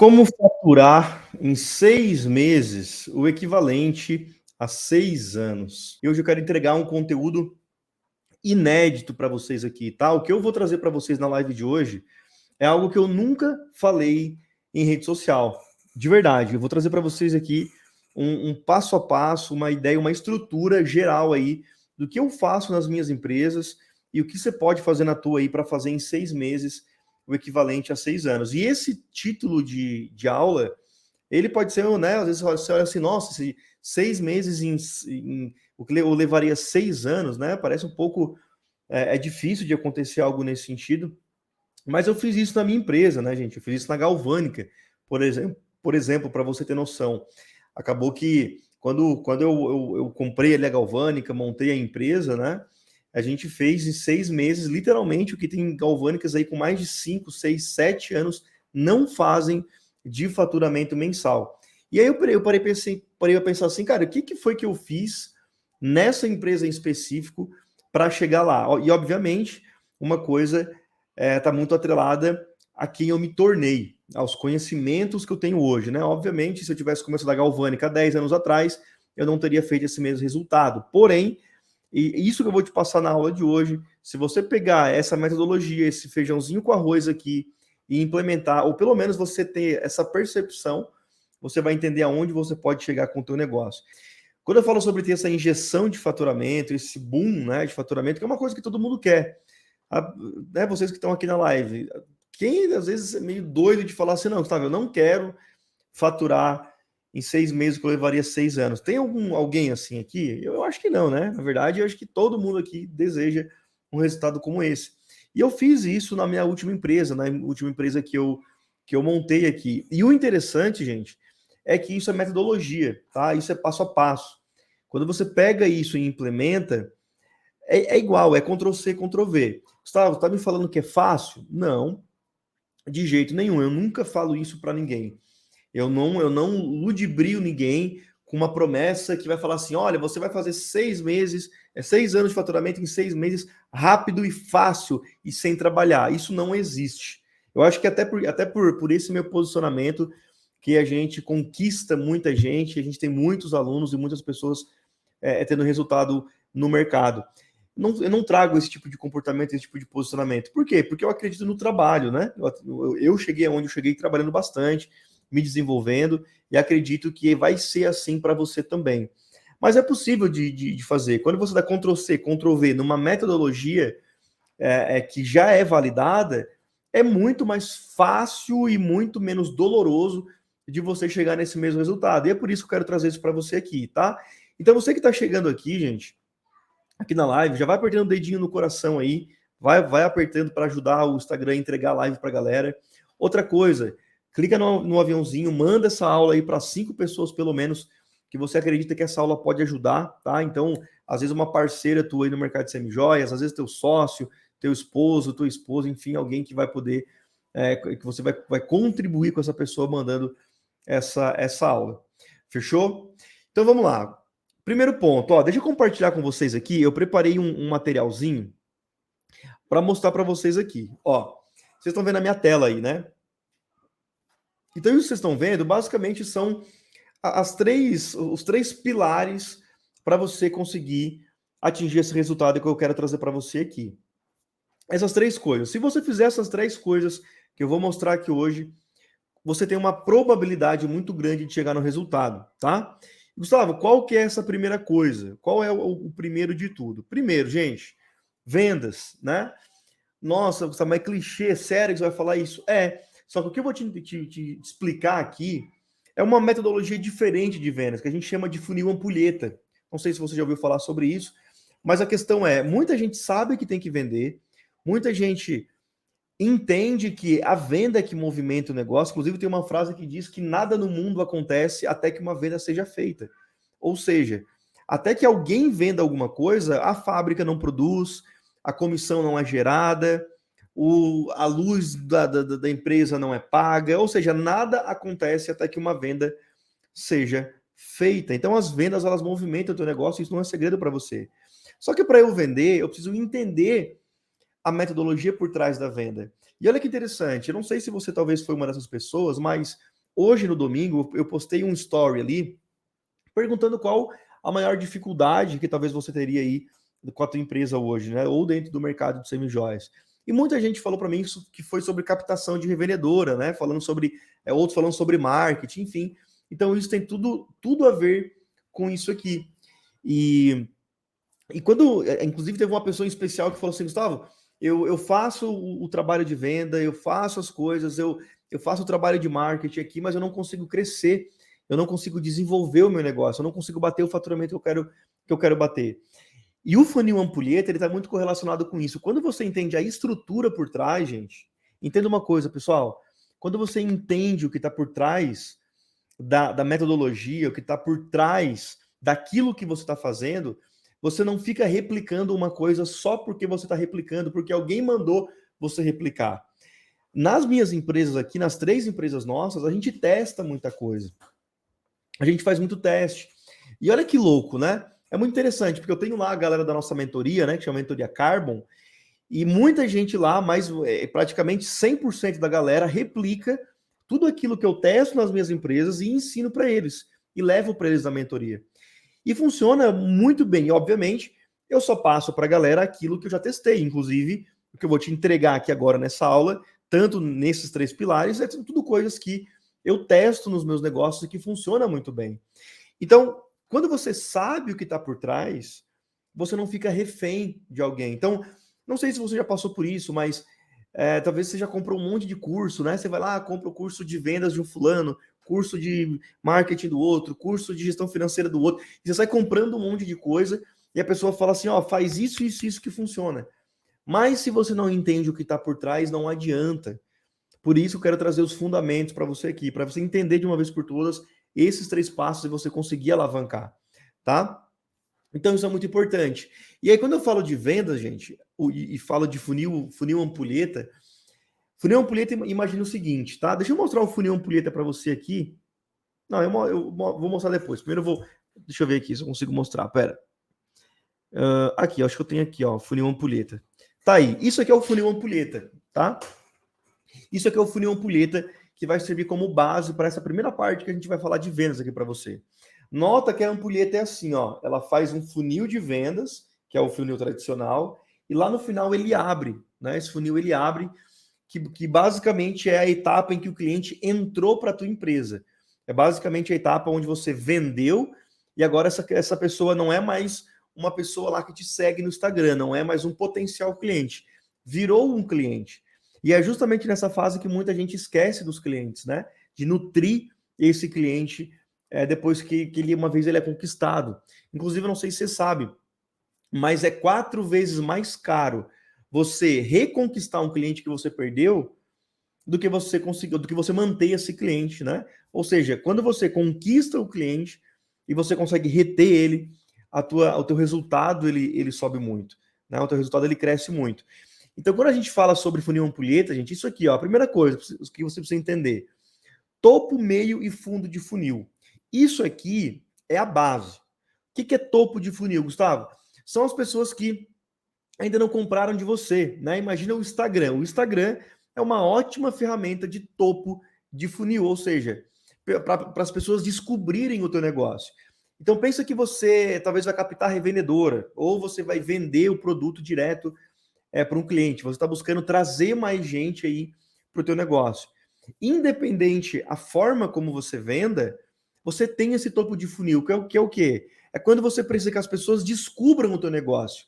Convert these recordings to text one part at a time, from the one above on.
Como faturar em 6 meses o equivalente a 6 anos? E hoje eu quero entregar um conteúdo inédito para vocês aqui, tá? O que eu vou trazer para vocês na live de hoje é algo que eu nunca falei em rede social. De verdade, eu vou trazer para vocês aqui um passo a passo, uma ideia, uma estrutura geral aí do que eu faço nas minhas empresas e o que você pode fazer na tua aí para fazer em 6 meses o equivalente a 6 anos. E esse título de aula, ele pode ser, né? Às vezes você olha assim, nossa, 6 meses o que eu levaria 6 anos, né? Parece um pouco é difícil de acontecer algo nesse sentido, mas eu fiz isso na minha empresa, né, gente? Eu fiz isso na Galvânica, por exemplo, para você ter noção. Acabou que quando eu comprei ali a Galvânica, montei a empresa, né? A gente fez em 6 meses, literalmente, o que tem galvânicas aí com mais de 5, 6, 7 anos não fazem de faturamento mensal. E aí eu parei a pensar assim, cara, o que foi que eu fiz nessa empresa em específico para chegar lá? E, obviamente, uma coisa está muito atrelada a quem eu me tornei, aos conhecimentos que eu tenho hoje, né? Obviamente, se eu tivesse começado a Galvânica 10 anos atrás, eu não teria feito esse mesmo resultado. Porém, e isso que eu vou te passar na aula de hoje, se você pegar essa metodologia, esse feijãozinho com arroz aqui e implementar, ou pelo menos você ter essa percepção, você vai entender aonde você pode chegar com o teu negócio. Quando eu falo sobre ter essa injeção de faturamento, esse boom, né, de faturamento, que é uma coisa que todo mundo quer, né, vocês que estão aqui na live, quem às vezes é meio doido de falar assim, não, Gustavo, eu não quero faturar em 6 meses que eu levaria 6 anos. Tem alguém assim aqui? Eu acho que não, né? Na verdade, eu acho que todo mundo aqui deseja um resultado como esse. E eu fiz isso na minha última empresa, na última empresa que eu montei aqui. E o interessante, gente, é que isso é metodologia, tá? Isso é passo a passo. Quando você pega isso e implementa, é igual, é Ctrl+C, Ctrl+V. Gustavo, tá me falando que é fácil? Não, de jeito nenhum. Eu nunca falo isso para ninguém. Eu não ludibrio ninguém com uma promessa que vai falar assim: olha, você vai fazer 6 meses, 6 anos de faturamento em 6 meses, rápido e fácil e sem trabalhar. Isso não existe. Eu acho que até por esse meu posicionamento, que a gente conquista muita gente, a gente tem muitos alunos e muitas pessoas tendo resultado no mercado. Eu não trago esse tipo de comportamento, esse tipo de posicionamento. Por quê? Porque eu acredito no trabalho, né? Eu cheguei aonde eu cheguei trabalhando bastante, me desenvolvendo, e acredito que vai ser assim para você também. Mas é possível de fazer. Quando você dá Ctrl+C, Ctrl+V numa metodologia que já é validada, é muito mais fácil e muito menos doloroso de você chegar nesse mesmo resultado. E é por isso que eu quero trazer isso para você aqui, tá? Então, você que está chegando aqui, gente, aqui na live, já vai apertando o dedinho no coração aí, vai apertando para ajudar o Instagram a entregar a live para a galera. Outra coisa, clica no aviãozinho, manda essa aula aí para 5 pessoas pelo menos que você acredita que essa aula pode ajudar, tá? Então, às vezes uma parceira tua aí no mercado de semijoias, às vezes teu sócio, teu esposo, tua esposa, enfim, alguém que vai poder, que você vai contribuir com essa pessoa mandando essa aula. Fechou? Então vamos lá. Primeiro ponto, ó, deixa eu compartilhar com vocês aqui. Eu preparei um materialzinho para mostrar para vocês aqui. Ó, vocês estão vendo a minha tela aí, né? Então, isso que vocês estão vendo, basicamente são os três pilares para você conseguir atingir esse resultado que eu quero trazer para você aqui. Essas 3 coisas. Se você fizer essas 3 coisas que eu vou mostrar aqui hoje, você tem uma probabilidade muito grande de chegar no resultado, tá? Gustavo, qual que é essa primeira coisa? Qual é o primeiro de tudo? Primeiro, gente, vendas, né? Nossa, Gustavo, mas é clichê, sério que você vai falar isso? Só que o que eu vou te explicar aqui é uma metodologia diferente de vendas, que a gente chama de funil ampulheta. Não sei se você já ouviu falar sobre isso, mas a questão é, muita gente sabe que tem que vender, muita gente entende que a venda é que movimenta o negócio. Inclusive, tem uma frase que diz que nada no mundo acontece até que uma venda seja feita. Ou seja, até que alguém venda alguma coisa, a fábrica não produz, a comissão não é gerada, a luz da empresa não é paga, ou seja, nada acontece até que uma venda seja feita. Então, as vendas, elas movimentam o teu negócio, isso não é segredo para você. Só que para eu vender, eu preciso entender a metodologia por trás da venda. E olha que interessante, eu não sei se você talvez foi uma dessas pessoas, mas hoje no domingo eu postei um story ali perguntando qual a maior dificuldade que talvez você teria aí com a tua empresa hoje, né? Ou dentro do mercado de semijoias. E muita gente falou para mim isso, que foi sobre captação de revendedora, né? Falando sobre, outros falando sobre marketing, enfim. Então isso tem tudo a ver com isso aqui. E quando, inclusive, teve uma pessoa em especial que falou assim, Gustavo, eu faço o trabalho de venda, eu faço as coisas, eu faço o trabalho de marketing aqui, mas eu não consigo crescer, eu não consigo desenvolver o meu negócio, eu não consigo bater o faturamento que eu quero bater. E o funil ampulheta, ele está muito correlacionado com isso. Quando você entende a estrutura por trás, gente, entenda uma coisa, pessoal, quando você entende o que está por trás da metodologia, o que está por trás daquilo que você está fazendo, você não fica replicando uma coisa só porque você está replicando, porque alguém mandou você replicar. Nas minhas empresas aqui, nas 3 empresas nossas, a gente testa muita coisa. A gente faz muito teste. E olha que louco, né? É muito interessante, porque eu tenho lá a galera da nossa mentoria, né, que chama Mentoria Carbon, e muita gente lá, mas praticamente 100% da galera replica tudo aquilo que eu testo nas minhas empresas e ensino para eles, e levo para eles na mentoria. E funciona muito bem. E, obviamente, eu só passo para a galera aquilo que eu já testei. Inclusive, o que eu vou te entregar aqui agora nessa aula, tanto nesses 3 pilares, é tudo coisas que eu testo nos meus negócios e que funciona muito bem. Então, quando você sabe o que está por trás, você não fica refém de alguém. Então, não sei se você já passou por isso, mas talvez você já comprou um monte de curso, né? Você vai lá, compra o curso de vendas de um fulano, curso de marketing do outro, curso de gestão financeira do outro, e você sai comprando um monte de coisa, e a pessoa fala assim, ó, faz isso, isso, isso que funciona. Mas se você não entende o que está por trás, não adianta. Por isso eu quero trazer os fundamentos para você aqui, para você entender de uma vez por todas esses 3 passos e você conseguir alavancar, tá? Então isso é muito importante. E aí quando eu falo de vendas, gente, e falo de funil ampulheta, funil ampulheta, imagina o seguinte, tá? Deixa eu mostrar o funil ampulheta para você aqui. Não, eu vou mostrar depois. Primeiro eu vou. Deixa eu ver aqui se eu consigo mostrar. Pera. Aqui, acho que eu tenho aqui, ó, funil ampulheta. Tá aí. Isso aqui é o funil ampulheta, tá? Isso aqui é o funil ampulheta que vai servir como base para essa primeira parte que a gente vai falar de vendas aqui para você. Nota que a ampulheta é assim, ó. Ela faz um funil de vendas, que é o funil tradicional, e lá no final ele abre, né? Esse funil ele abre, que basicamente é a etapa em que o cliente entrou para a tua empresa. É basicamente a etapa onde você vendeu e agora essa pessoa não é mais uma pessoa lá que te segue no Instagram, não é mais um potencial cliente, virou um cliente. E é justamente nessa fase que muita gente esquece dos clientes, né? De nutrir esse cliente depois que ele uma vez ele é conquistado. Inclusive, eu não sei se você sabe, mas é 4 vezes mais caro você reconquistar um cliente que você perdeu do que você conseguiu, do que você manter esse cliente, né? Ou seja, quando você conquista o cliente e você consegue reter ele, o teu resultado ele sobe muito, né? O teu resultado ele cresce muito. Então, quando a gente fala sobre funil ampulheta, gente, isso aqui, ó, a primeira coisa que você precisa entender: topo, meio e fundo de funil. Isso aqui é a base. O que é topo de funil, Gustavo? São as pessoas que ainda não compraram de você, né? Imagina o Instagram. O Instagram é uma ótima ferramenta de topo de funil, ou seja, para as pessoas descobrirem o teu negócio. Então pensa que você talvez vai captar revendedora, ou você vai vender o produto direto para um cliente. Você está buscando trazer mais gente aí para o teu negócio. Independente a forma como você venda, você tem esse topo de funil, que é o quê? É quando você precisa que as pessoas descubram o teu negócio.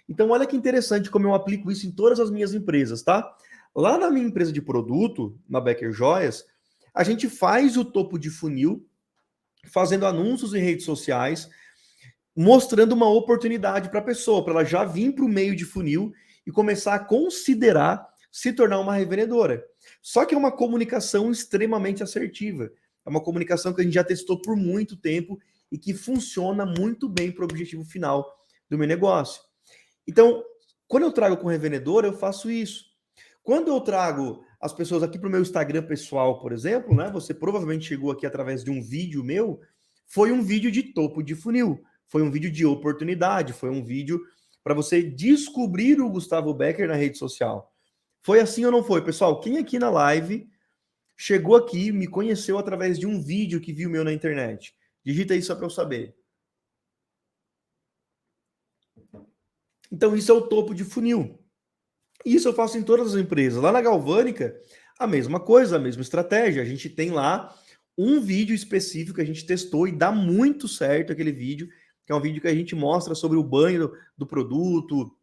Então, olha que interessante como eu aplico isso em todas as minhas empresas, tá? Lá na minha empresa de produto, na Becker Joias, a gente faz o topo de funil, fazendo anúncios em redes sociais, mostrando uma oportunidade para a pessoa, para ela já vir para o meio de funil e começar a considerar se tornar uma revendedora. Só que é uma comunicação extremamente assertiva. É uma comunicação que a gente já testou por muito tempo e que funciona muito bem para o objetivo final do meu negócio. Então, quando eu trago com revendedora, eu faço isso. Quando eu trago as pessoas aqui para o meu Instagram pessoal, por exemplo, né? Você provavelmente chegou aqui através de um vídeo meu, foi um vídeo de topo de funil, foi um vídeo de oportunidade, foi um vídeo para você descobrir o Gustavo Becker na rede social. Foi assim ou não foi, pessoal? Quem aqui na live chegou aqui, me conheceu através de um vídeo que viu meu na internet. Digita aí só para eu saber. Então, isso é o topo de funil. Isso eu faço em todas as empresas. Lá na Galvânica, a mesma coisa, a mesma estratégia. A gente tem lá um vídeo específico que a gente testou e dá muito certo aquele vídeo, que é um vídeo que a gente mostra sobre o banho do produto,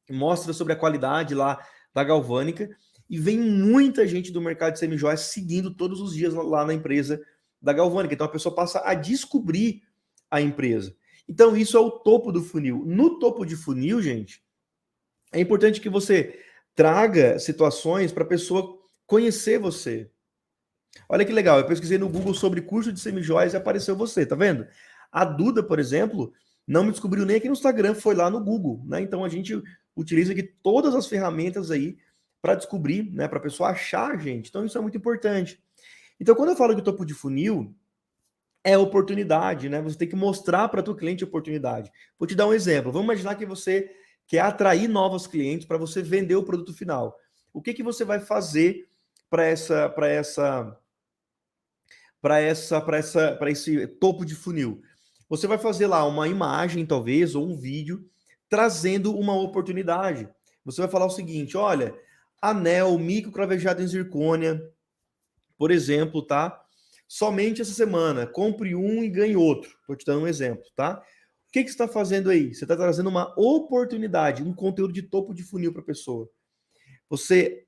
mostra sobre a qualidade lá da Galvânica, e vem muita gente do mercado de semijoias seguindo todos os dias lá na empresa da Galvânica. Então a pessoa passa a descobrir a empresa. Então isso é o topo do funil. No topo de funil, gente, é importante que você traga situações para a pessoa conhecer você. Olha que legal, eu pesquisei no Google sobre curso de semijoias e apareceu você, tá vendo? A Duda, por exemplo, não me descobriu nem aqui no Instagram, foi lá no Google, né? Então a gente utiliza aqui todas as ferramentas aí para descobrir, né? Para a pessoa achar a gente. Então isso é muito importante. Então quando eu falo de topo de funil, é oportunidade, né? Você tem que mostrar para o cliente oportunidade. Vou te dar um exemplo. Vamos imaginar que você quer atrair novos clientes para você vender o produto final. O que você vai fazer para esse topo de funil? Você vai fazer lá uma imagem, talvez, ou um vídeo, trazendo uma oportunidade. Você vai falar o seguinte: olha, anel micro cravejado em zircônia, por exemplo, tá? Somente essa semana, compre um e ganhe outro. Estou te dando um exemplo, tá? O que você está fazendo aí? Você está trazendo uma oportunidade, um conteúdo de topo de funil para a pessoa. Você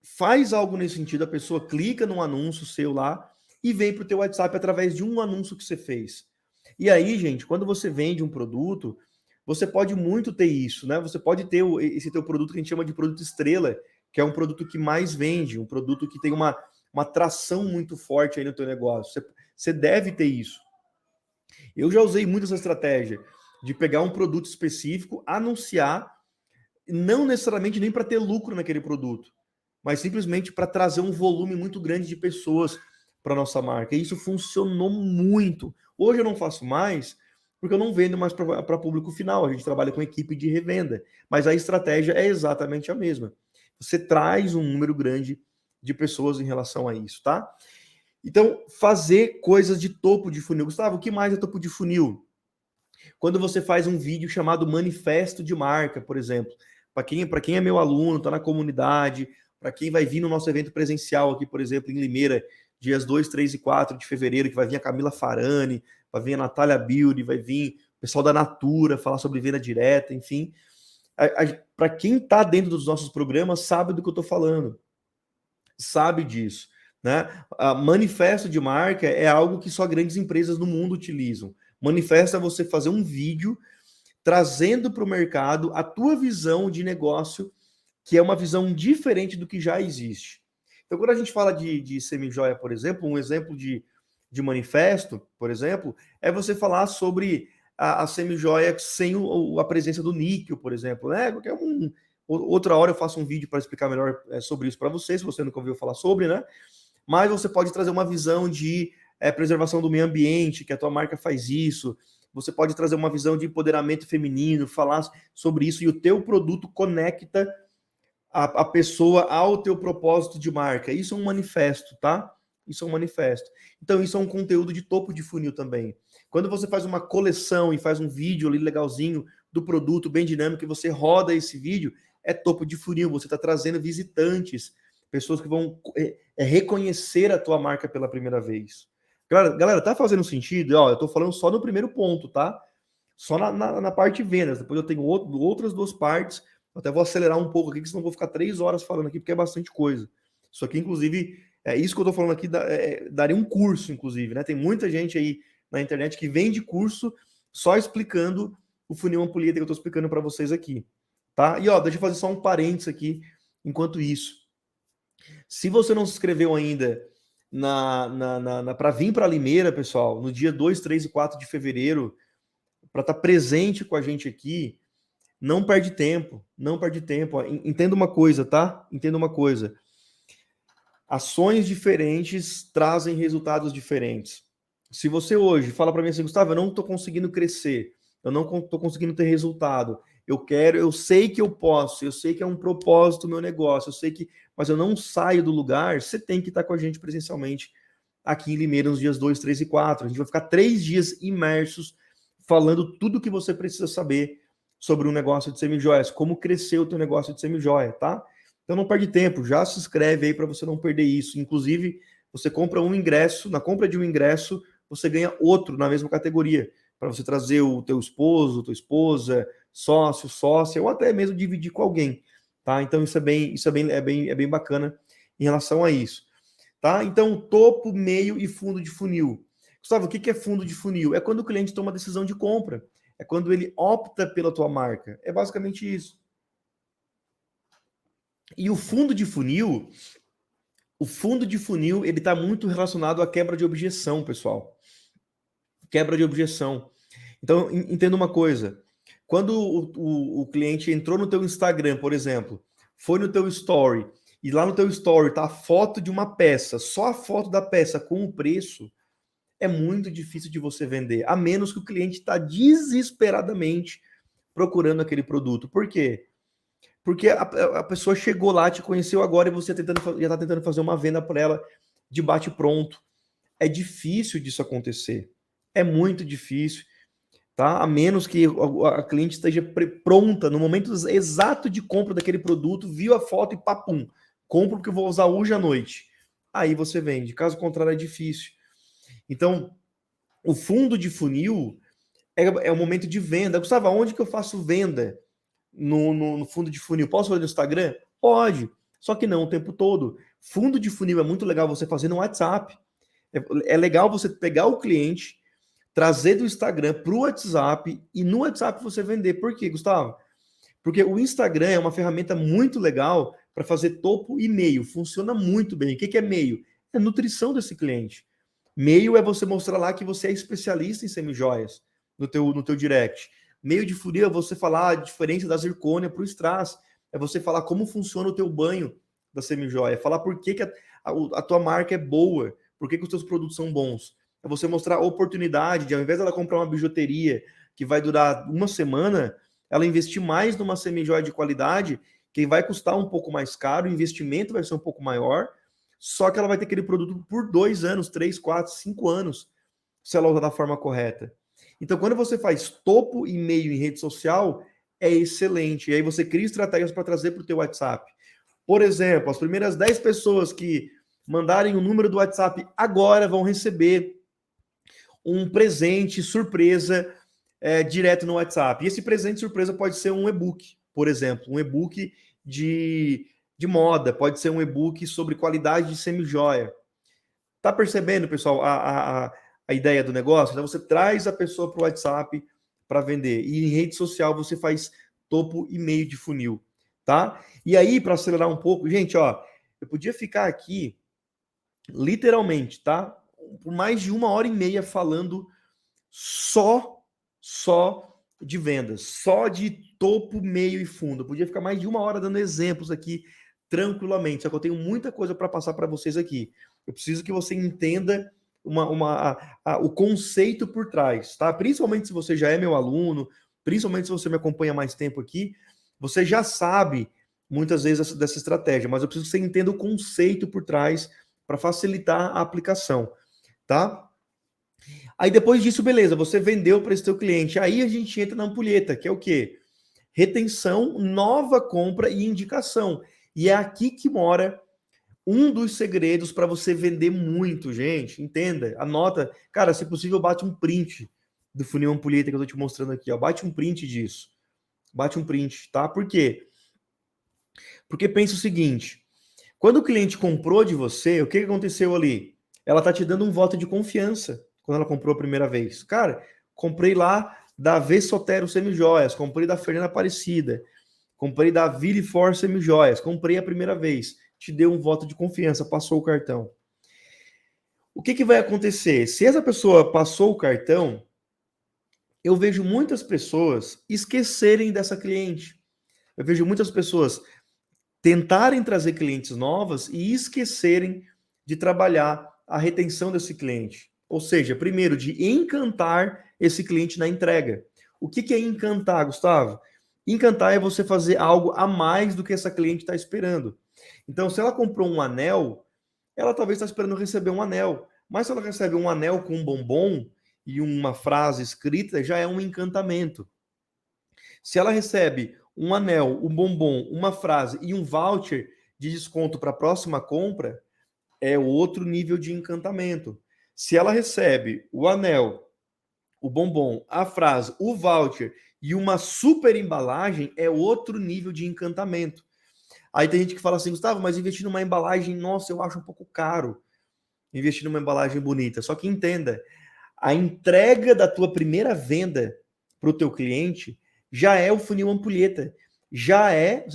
faz algo nesse sentido, a pessoa clica num anúncio seu lá e vem para o teu WhatsApp através de um anúncio que você fez. E aí, gente, quando você vende um produto, você pode muito ter isso, né? Você pode ter esse teu produto que a gente chama de produto estrela, que é um produto que mais vende, um produto que tem uma tração muito forte aí no teu negócio. Você deve ter isso. Eu já usei muito essa estratégia de pegar um produto específico, anunciar, não necessariamente nem para ter lucro naquele produto, mas simplesmente para trazer um volume muito grande de pessoas para nossa marca. E isso funcionou muito. Hoje eu não faço mais, porque eu não vendo mais para público final. A gente trabalha com equipe de revenda, mas a estratégia é exatamente a mesma. Você traz um número grande de pessoas em relação a isso, tá? Então, fazer coisas de topo de funil. Gustavo, o que mais é topo de funil? Quando você faz um vídeo chamado manifesto de marca, por exemplo. Para quem é meu aluno, está na comunidade, para quem vai vir no nosso evento presencial aqui, por exemplo, em Limeira, dias 2, 3 e 4 de fevereiro, que vai vir a Camila Farani, vai vir a Natália Bildi, vai vir o pessoal da Natura falar sobre venda direta, enfim. Para quem está dentro dos nossos programas, sabe do que eu estou falando. Sabe disso. Né? A manifesto de marca é algo que só grandes empresas no mundo utilizam. Manifesto é você fazer um vídeo trazendo para o mercado a tua visão de negócio, que é uma visão diferente do que já existe. Então, quando a gente fala de semijoia, por exemplo, um exemplo de manifesto, por exemplo, é você falar sobre a semijoia sem a presença do níquel, por exemplo. Né? Outra hora eu faço um vídeo para explicar melhor sobre isso para você, se você nunca ouviu falar sobre, né? Mas você pode trazer uma visão de preservação do meio ambiente, que a tua marca faz isso. Você pode trazer uma visão de empoderamento feminino, falar sobre isso, e o teu produto conecta a pessoa ao teu propósito de marca. Isso é um manifesto, tá? Isso é um manifesto. Então, isso é um conteúdo de topo de funil também. Quando você faz uma coleção e faz um vídeo ali legalzinho do produto, bem dinâmico, e você roda esse vídeo, é topo de funil. Você está trazendo visitantes, pessoas que vão reconhecer a tua marca pela primeira vez. Galera, tá fazendo sentido? Ó, eu tô falando só no primeiro ponto, tá? Só na parte de vendas. Depois eu tenho outras duas partes. Eu até vou acelerar um pouco aqui, que senão eu vou ficar 3 horas falando aqui, porque é bastante coisa. Isso aqui, inclusive, isso que eu tô falando aqui, daria um curso, inclusive, né? Tem muita gente aí na internet que vende curso só explicando o funil ampulheta que eu tô explicando para vocês aqui, tá? E ó, deixa eu fazer só um parênteses aqui, enquanto isso. Se você não se inscreveu ainda para vir para Limeira, pessoal, no dia 2, 3 e 4 de fevereiro, para estar presente com a gente aqui, não perde tempo, não perde tempo. Entenda uma coisa, tá? Entenda uma coisa. Ações diferentes trazem resultados diferentes. Se você hoje fala para mim assim, Gustavo, eu não estou conseguindo crescer, eu não estou conseguindo ter resultado, eu sei que eu posso, eu sei que é um propósito do meu negócio, eu sei que, mas eu não saio do lugar, você tem que estar com a gente presencialmente aqui em Limeira nos dias 2, 3 e 4. A gente vai ficar 3 dias imersos falando tudo o que você precisa saber sobre um negócio de semijoias, como crescer o teu negócio de semijoia, tá? Então não perde tempo, já se inscreve aí para você não perder isso. Inclusive, você compra um ingresso, na compra de um ingresso, você ganha outro na mesma categoria, para você trazer o teu esposo, tua esposa, sócio, sócia, ou até mesmo dividir com alguém, tá? Então é bem bacana em relação a isso, tá? Então, topo, meio e fundo de funil. Gustavo, o que é fundo de funil? É quando o cliente toma a decisão de compra, é quando ele opta pela tua marca. É basicamente isso. E o fundo de funil, ele está muito relacionado à quebra de objeção, pessoal. Quebra de objeção. Então, entenda uma coisa. Quando o cliente entrou no teu Instagram, por exemplo, foi no teu story, e lá no teu story tá a foto de uma peça, só a foto da peça com o preço, é muito difícil de você vender, a menos que o cliente está desesperadamente procurando aquele produto. Por quê? Porque a pessoa chegou lá, te conheceu agora e você já está tentando fazer uma venda para ela de bate-pronto. É difícil disso acontecer. É muito difícil, tá? A menos que a cliente esteja pronta no momento exato de compra daquele produto, viu a foto e papum, compro porque eu vou usar hoje à noite. Aí você vende. Caso contrário, é difícil. Então, o fundo de funil é o momento de venda. Gustavo, onde que eu faço venda no fundo de funil? Posso fazer no Instagram? Pode, só que não o tempo todo. Fundo de funil é muito legal você fazer no WhatsApp. É legal você pegar o cliente, trazer do Instagram para o WhatsApp e no WhatsApp você vender. Por quê, Gustavo? Porque o Instagram é uma ferramenta muito legal para fazer topo e meio. Funciona muito bem. O que é meio? É a nutrição desse cliente. Meio é você mostrar lá que você é especialista em semijoias no teu direct. Meio de funil é você falar a diferença da zircônia para o strass. É você falar como funciona o teu banho da semijoia. Falar por que a tua marca é boa. Por que os teus produtos são bons. É você mostrar a oportunidade de, ao invés dela comprar uma bijuteria que vai durar uma semana, ela investir mais numa semijoia de qualidade, que vai custar um pouco mais caro, o investimento vai ser um pouco maior, só que ela vai ter aquele produto por 2 anos, 3, 4, 5 anos, se ela usar da forma correta. Então, quando você faz topo e meio em rede social, é excelente. E aí você cria estratégias para trazer para o teu WhatsApp. Por exemplo, as primeiras 10 pessoas que mandarem o número do WhatsApp agora vão receber um presente surpresa direto no WhatsApp. E esse presente surpresa pode ser um e-book, por exemplo, um e-book de moda, pode ser um e-book sobre qualidade de semijoia. Tá percebendo, pessoal, a ideia do negócio? Então você traz a pessoa para o WhatsApp para vender. E em rede social você faz topo e meio de funil, tá? E aí, para acelerar um pouco, gente, ó, eu podia ficar aqui literalmente, tá? Por mais de 1h30 falando só de vendas, só de topo, meio e fundo. Eu podia ficar mais de 1 hora dando exemplos aqui tranquilamente, só que eu tenho muita coisa para passar para vocês aqui. Eu preciso que você entenda o conceito por trás, tá? Principalmente se você já é meu aluno, principalmente se você me acompanha mais tempo aqui, você já sabe muitas vezes dessa estratégia, mas eu preciso que você entenda o conceito por trás para facilitar a aplicação, tá? Aí depois disso, beleza, você vendeu para esse teu cliente. Aí a gente entra na ampulheta, que é o quê? Retenção, nova compra e indicação. E é aqui que mora um dos segredos para você vender muito, gente. Entenda, anota. Cara, se possível, bate um print do funil ampulheta que eu tô te mostrando aqui, ó. Bate um print disso. Bate um print, tá? Por quê? Porque pensa o seguinte, quando o cliente comprou de você, o que aconteceu ali? Ela tá te dando um voto de confiança quando ela comprou a primeira vez. Cara, comprei lá da V Sotero Semijoias, comprei da Fernanda Aparecida, comprei da Vili For Semijoias, comprei a primeira vez. Te deu um voto de confiança, passou o cartão. O que vai acontecer? Se essa pessoa passou o cartão, eu vejo muitas pessoas esquecerem dessa cliente. Eu vejo muitas pessoas tentarem trazer clientes novas e esquecerem de trabalhar a retenção desse cliente. Ou seja, primeiro, de encantar esse cliente na entrega. O que é encantar, Gustavo? Encantar é você fazer algo a mais do que essa cliente está esperando. Então, se ela comprou um anel, ela talvez está esperando receber um anel. Mas se ela recebe um anel com um bombom e uma frase escrita, já é um encantamento. Se ela recebe um anel, um bombom, uma frase e um voucher de desconto para a próxima compra, é outro nível de encantamento. Se ela recebe o anel, o bombom, a frase, o voucher e uma super embalagem, é outro nível de encantamento. Aí tem gente que fala assim, Gustavo, mas investir numa embalagem, nossa, eu acho um pouco caro. Investir numa embalagem bonita. Só que entenda, a entrega da tua primeira venda para o teu cliente já é o funil ampulheta. Você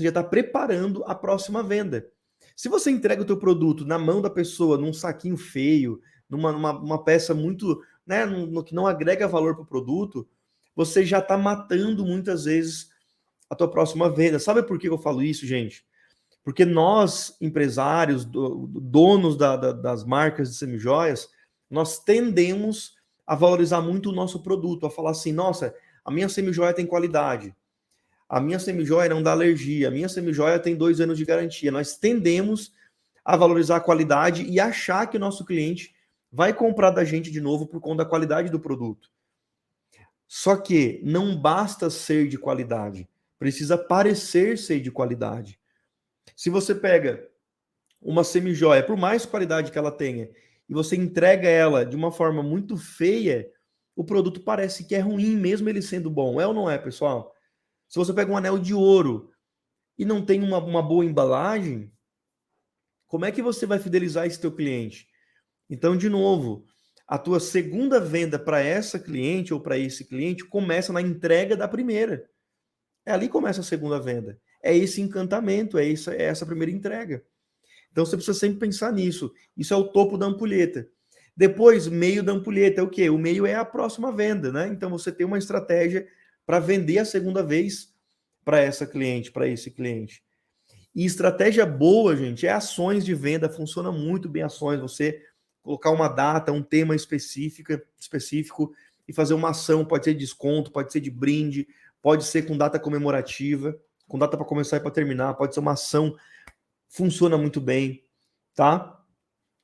já está preparando a próxima venda. Se você entrega o teu produto na mão da pessoa, num saquinho feio, numa peça muito, né, no que não agrega valor para o produto, você já está matando muitas vezes a tua próxima venda. Sabe por que eu falo isso, gente? Porque nós, empresários, donos das marcas de semijoias, nós tendemos a valorizar muito o nosso produto, a falar assim, nossa, a minha semijoia tem qualidade, a minha semijoia não dá alergia, a minha semijoia tem 2 anos de garantia. Nós tendemos a valorizar a qualidade e achar que o nosso cliente vai comprar da gente de novo por conta da qualidade do produto. Só que não basta ser de qualidade, precisa parecer ser de qualidade. Se você pega uma semijoia, por mais qualidade que ela tenha, e você entrega ela de uma forma muito feia, o produto parece que é ruim, mesmo ele sendo bom. É ou não é, pessoal? Se você pega um anel de ouro e não tem uma boa embalagem, como é que você vai fidelizar esse teu cliente? Então, de novo, a tua segunda venda para essa cliente ou para esse cliente começa na entrega da primeira. É ali que começa a segunda venda. É esse encantamento, é essa primeira entrega. Então você precisa sempre pensar nisso. Isso é o topo da ampulheta. Depois, meio da ampulheta é o quê? O meio é a próxima venda, né? Então você tem uma estratégia para vender a segunda vez para essa cliente, para esse cliente. E estratégia boa, gente, é ações de venda, funciona muito bem ações, você colocar uma data, um tema específico e fazer uma ação, pode ser de desconto, pode ser de brinde, pode ser com data comemorativa, com data para começar e para terminar, pode ser uma ação, funciona muito bem, tá?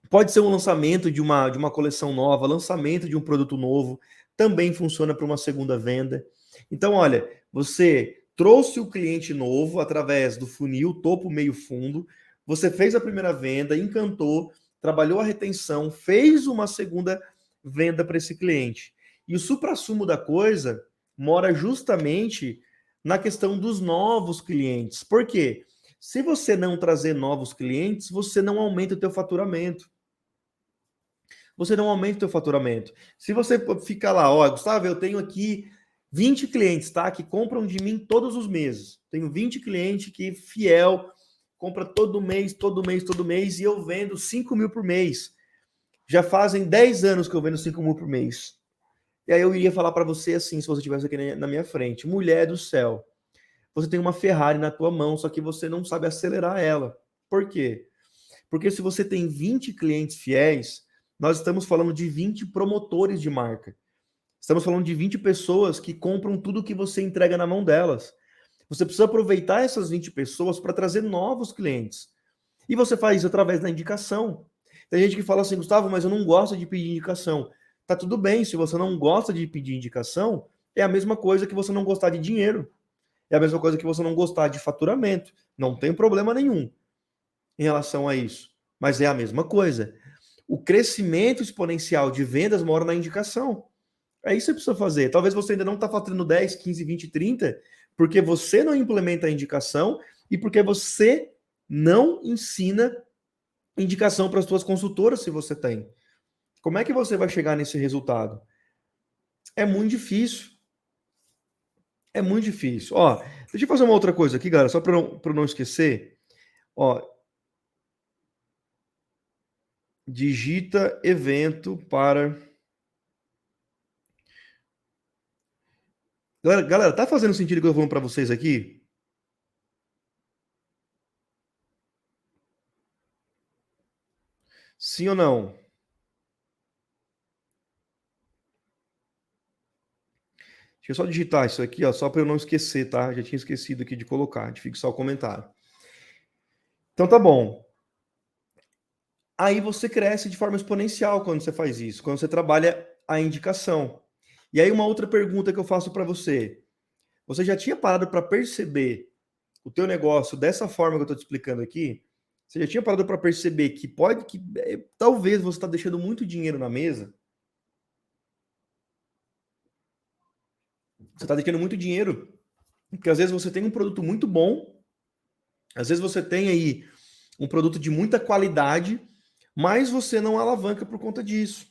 Pode ser um lançamento de uma coleção nova, lançamento de um produto novo, também funciona para uma segunda venda. Então, olha, você trouxe o cliente novo através do funil, topo, meio, fundo, você fez a primeira venda, encantou, trabalhou a retenção, fez uma segunda venda para esse cliente. E o suprassumo da coisa mora justamente na questão dos novos clientes. Por quê? Se você não trazer novos clientes, você não aumenta o teu faturamento. Você não aumenta o teu faturamento. Se você fica lá, ó, Gustavo, eu tenho aqui 20 clientes, tá? Que compram de mim todos os meses. Tenho 20 clientes que fiel, compra todo mês, todo mês, todo mês, e eu vendo 5 mil por mês. Já fazem 10 anos que eu vendo 5 mil por mês. E aí eu iria falar para você assim, se você estivesse aqui na minha frente, mulher do céu, você tem uma Ferrari na tua mão, só que você não sabe acelerar ela. Por quê? Porque se você tem 20 clientes fiéis, nós estamos falando de 20 promotores de marca. Estamos falando de 20 pessoas que compram tudo que você entrega na mão delas. Você precisa aproveitar essas 20 pessoas para trazer novos clientes. E você faz isso através da indicação. Tem gente que fala assim, Gustavo, mas eu não gosto de pedir indicação. Tá tudo bem, se você não gosta de pedir indicação, é a mesma coisa que você não gostar de dinheiro. É a mesma coisa que você não gostar de faturamento. Não tem problema nenhum em relação a isso. Mas é a mesma coisa. O crescimento exponencial de vendas mora na indicação. É isso que você precisa fazer. Talvez você ainda não está faturando 10, 15, 20, 30, porque você não implementa a indicação e porque você não ensina indicação para as suas consultoras se você tem. Como é que você vai chegar nesse resultado? É muito difícil. É muito difícil. Ó, deixa eu fazer uma outra coisa aqui, galera, só para não esquecer. Ó, digita evento para. Galera, tá fazendo sentido o que eu tô falando para vocês aqui? Sim ou não? Deixa eu só digitar isso aqui, ó, só para eu não esquecer, tá? Já tinha esquecido aqui de colocar, de fixar o comentário. Então tá bom. Aí você cresce de forma exponencial quando você faz isso, quando você trabalha a indicação. E aí uma outra pergunta que eu faço para você. Você já tinha parado para perceber o teu negócio dessa forma que eu estou te explicando aqui? Você já tinha parado para perceber que talvez você está deixando muito dinheiro na mesa? Você está deixando muito dinheiro, porque às vezes você tem um produto muito bom, às vezes você tem aí um produto de muita qualidade, mas você não alavanca por conta disso.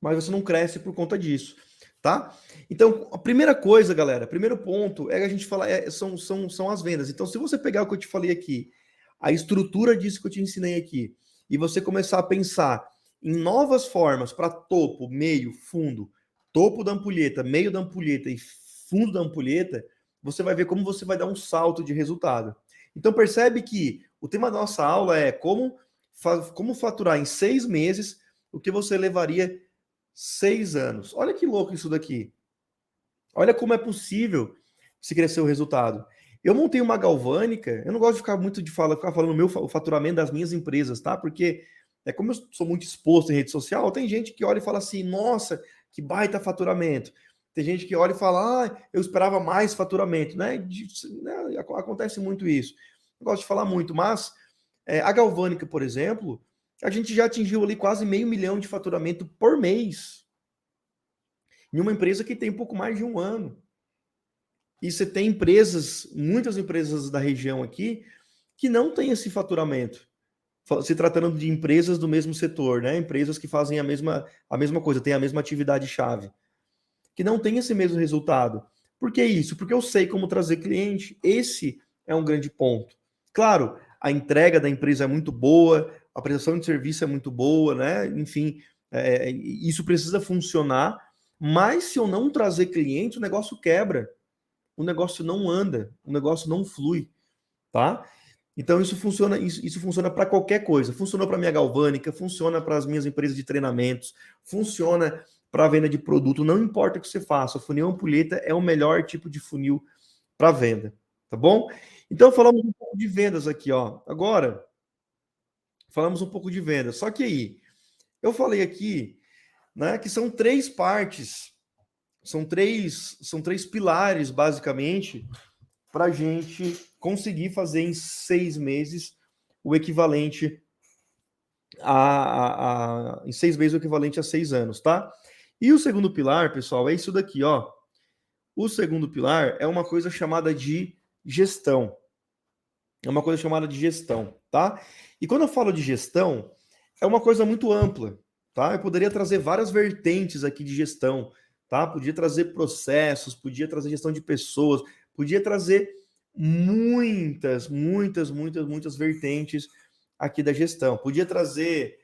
Mas você não cresce por conta disso, tá? Então, a primeira coisa, galera, primeiro ponto é a gente falar, são as vendas. Então, se você pegar o que eu te falei aqui, a estrutura disso que eu te ensinei aqui, e você começar a pensar em novas formas para topo, meio, fundo, topo da ampulheta, meio da ampulheta e fundo da ampulheta, você vai ver como você vai dar um salto de resultado. Então, percebe que o tema da nossa aula é como faturar em 6 meses o que você levaria 6 anos. Olha que louco isso daqui. Olha como é possível se crescer o resultado. Eu montei uma galvânica, eu não gosto de ficar muito ficar falando o faturamento das minhas empresas, tá? Porque como eu sou muito exposto em rede social, tem gente que olha e fala assim: "Nossa, que baita faturamento". Tem gente que olha e fala: "Ah, eu esperava mais faturamento", né? Acontece muito isso. Não gosto de falar muito, mas a galvânica, por exemplo, a gente já atingiu ali quase $500.000 de faturamento por mês em uma empresa que tem um pouco mais de um ano. E você tem empresas, muitas empresas da região aqui, que não têm esse faturamento. Se tratando de empresas do mesmo setor, né? Empresas que fazem a mesma coisa, têm a mesma atividade-chave, que não tem esse mesmo resultado. Por que isso? Porque eu sei como trazer cliente. Esse é um grande ponto. Claro, a entrega da empresa é muito boa, a prestação de serviço é muito boa, né? Enfim, isso precisa funcionar, mas se eu não trazer cliente, o negócio quebra, o negócio não anda, o negócio não flui, tá? Então isso funciona para qualquer coisa. Funcionou para minha galvânica, funciona para as minhas empresas de treinamentos, funciona para a venda de produto, não importa o que você faça, o funil ampulheta é o melhor tipo de funil para venda, tá bom? Então falamos um pouco de vendas aqui, ó. Agora falamos um pouco de vendas. Só que aí, eu falei aqui, né, que são 3 partes, são três pilares basicamente para a gente conseguir fazer em 6 meses o equivalente em 6 meses o equivalente a 6 anos, tá? E o segundo pilar, pessoal, é isso daqui, ó. O segundo pilar é uma coisa chamada de gestão. É uma coisa chamada de gestão, tá? E quando eu falo de gestão, é uma coisa muito ampla, tá? Eu poderia trazer várias vertentes aqui de gestão, tá? Podia trazer processos, podia trazer gestão de pessoas, podia trazer muitas vertentes aqui da gestão. Podia trazer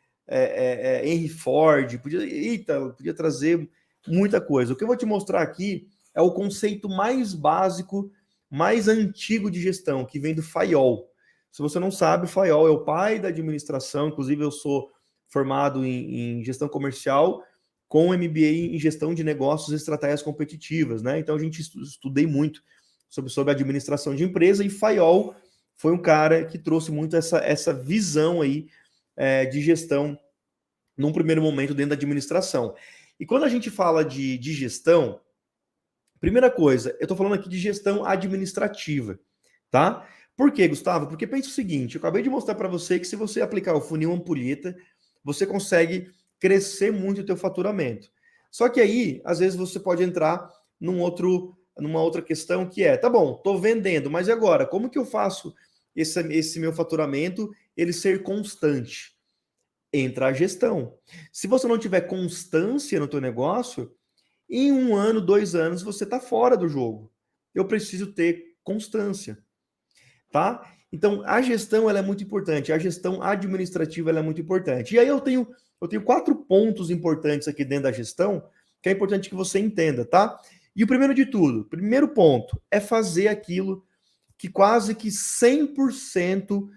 Henry Ford, podia trazer muita coisa. O que eu vou te mostrar aqui é o conceito mais básico, mais antigo de gestão, que vem do Fayol. Se você não sabe, o Fayol é o pai da administração, inclusive eu sou formado em gestão comercial com MBA em gestão de negócios e estratégias competitivas, né? Então a gente estudei muito sobre a administração de empresa e Fayol foi um cara que trouxe muito essa visão aí de gestão num primeiro momento dentro da administração. E quando a gente fala de gestão, primeira coisa, eu estou falando aqui de gestão administrativa, tá? Por quê, Gustavo? Porque pensa o seguinte, eu acabei de mostrar para você que se você aplicar o funil ampulheta, você consegue crescer muito o teu faturamento. Só que aí, às vezes, você pode entrar numa outra questão que tá bom, estou vendendo, mas e agora? Como que eu faço esse meu faturamento ele ser constante? Entra a gestão. Se você não tiver constância no teu negócio, em 1 ano, 2 anos, você está fora do jogo. Eu preciso ter constância, tá? Então, a gestão ela é muito importante, a gestão administrativa ela é muito importante. E aí eu tenho 4 pontos importantes aqui dentro da gestão que é importante que você entenda, tá? E o primeiro de tudo, primeiro ponto, é fazer aquilo que quase que 100%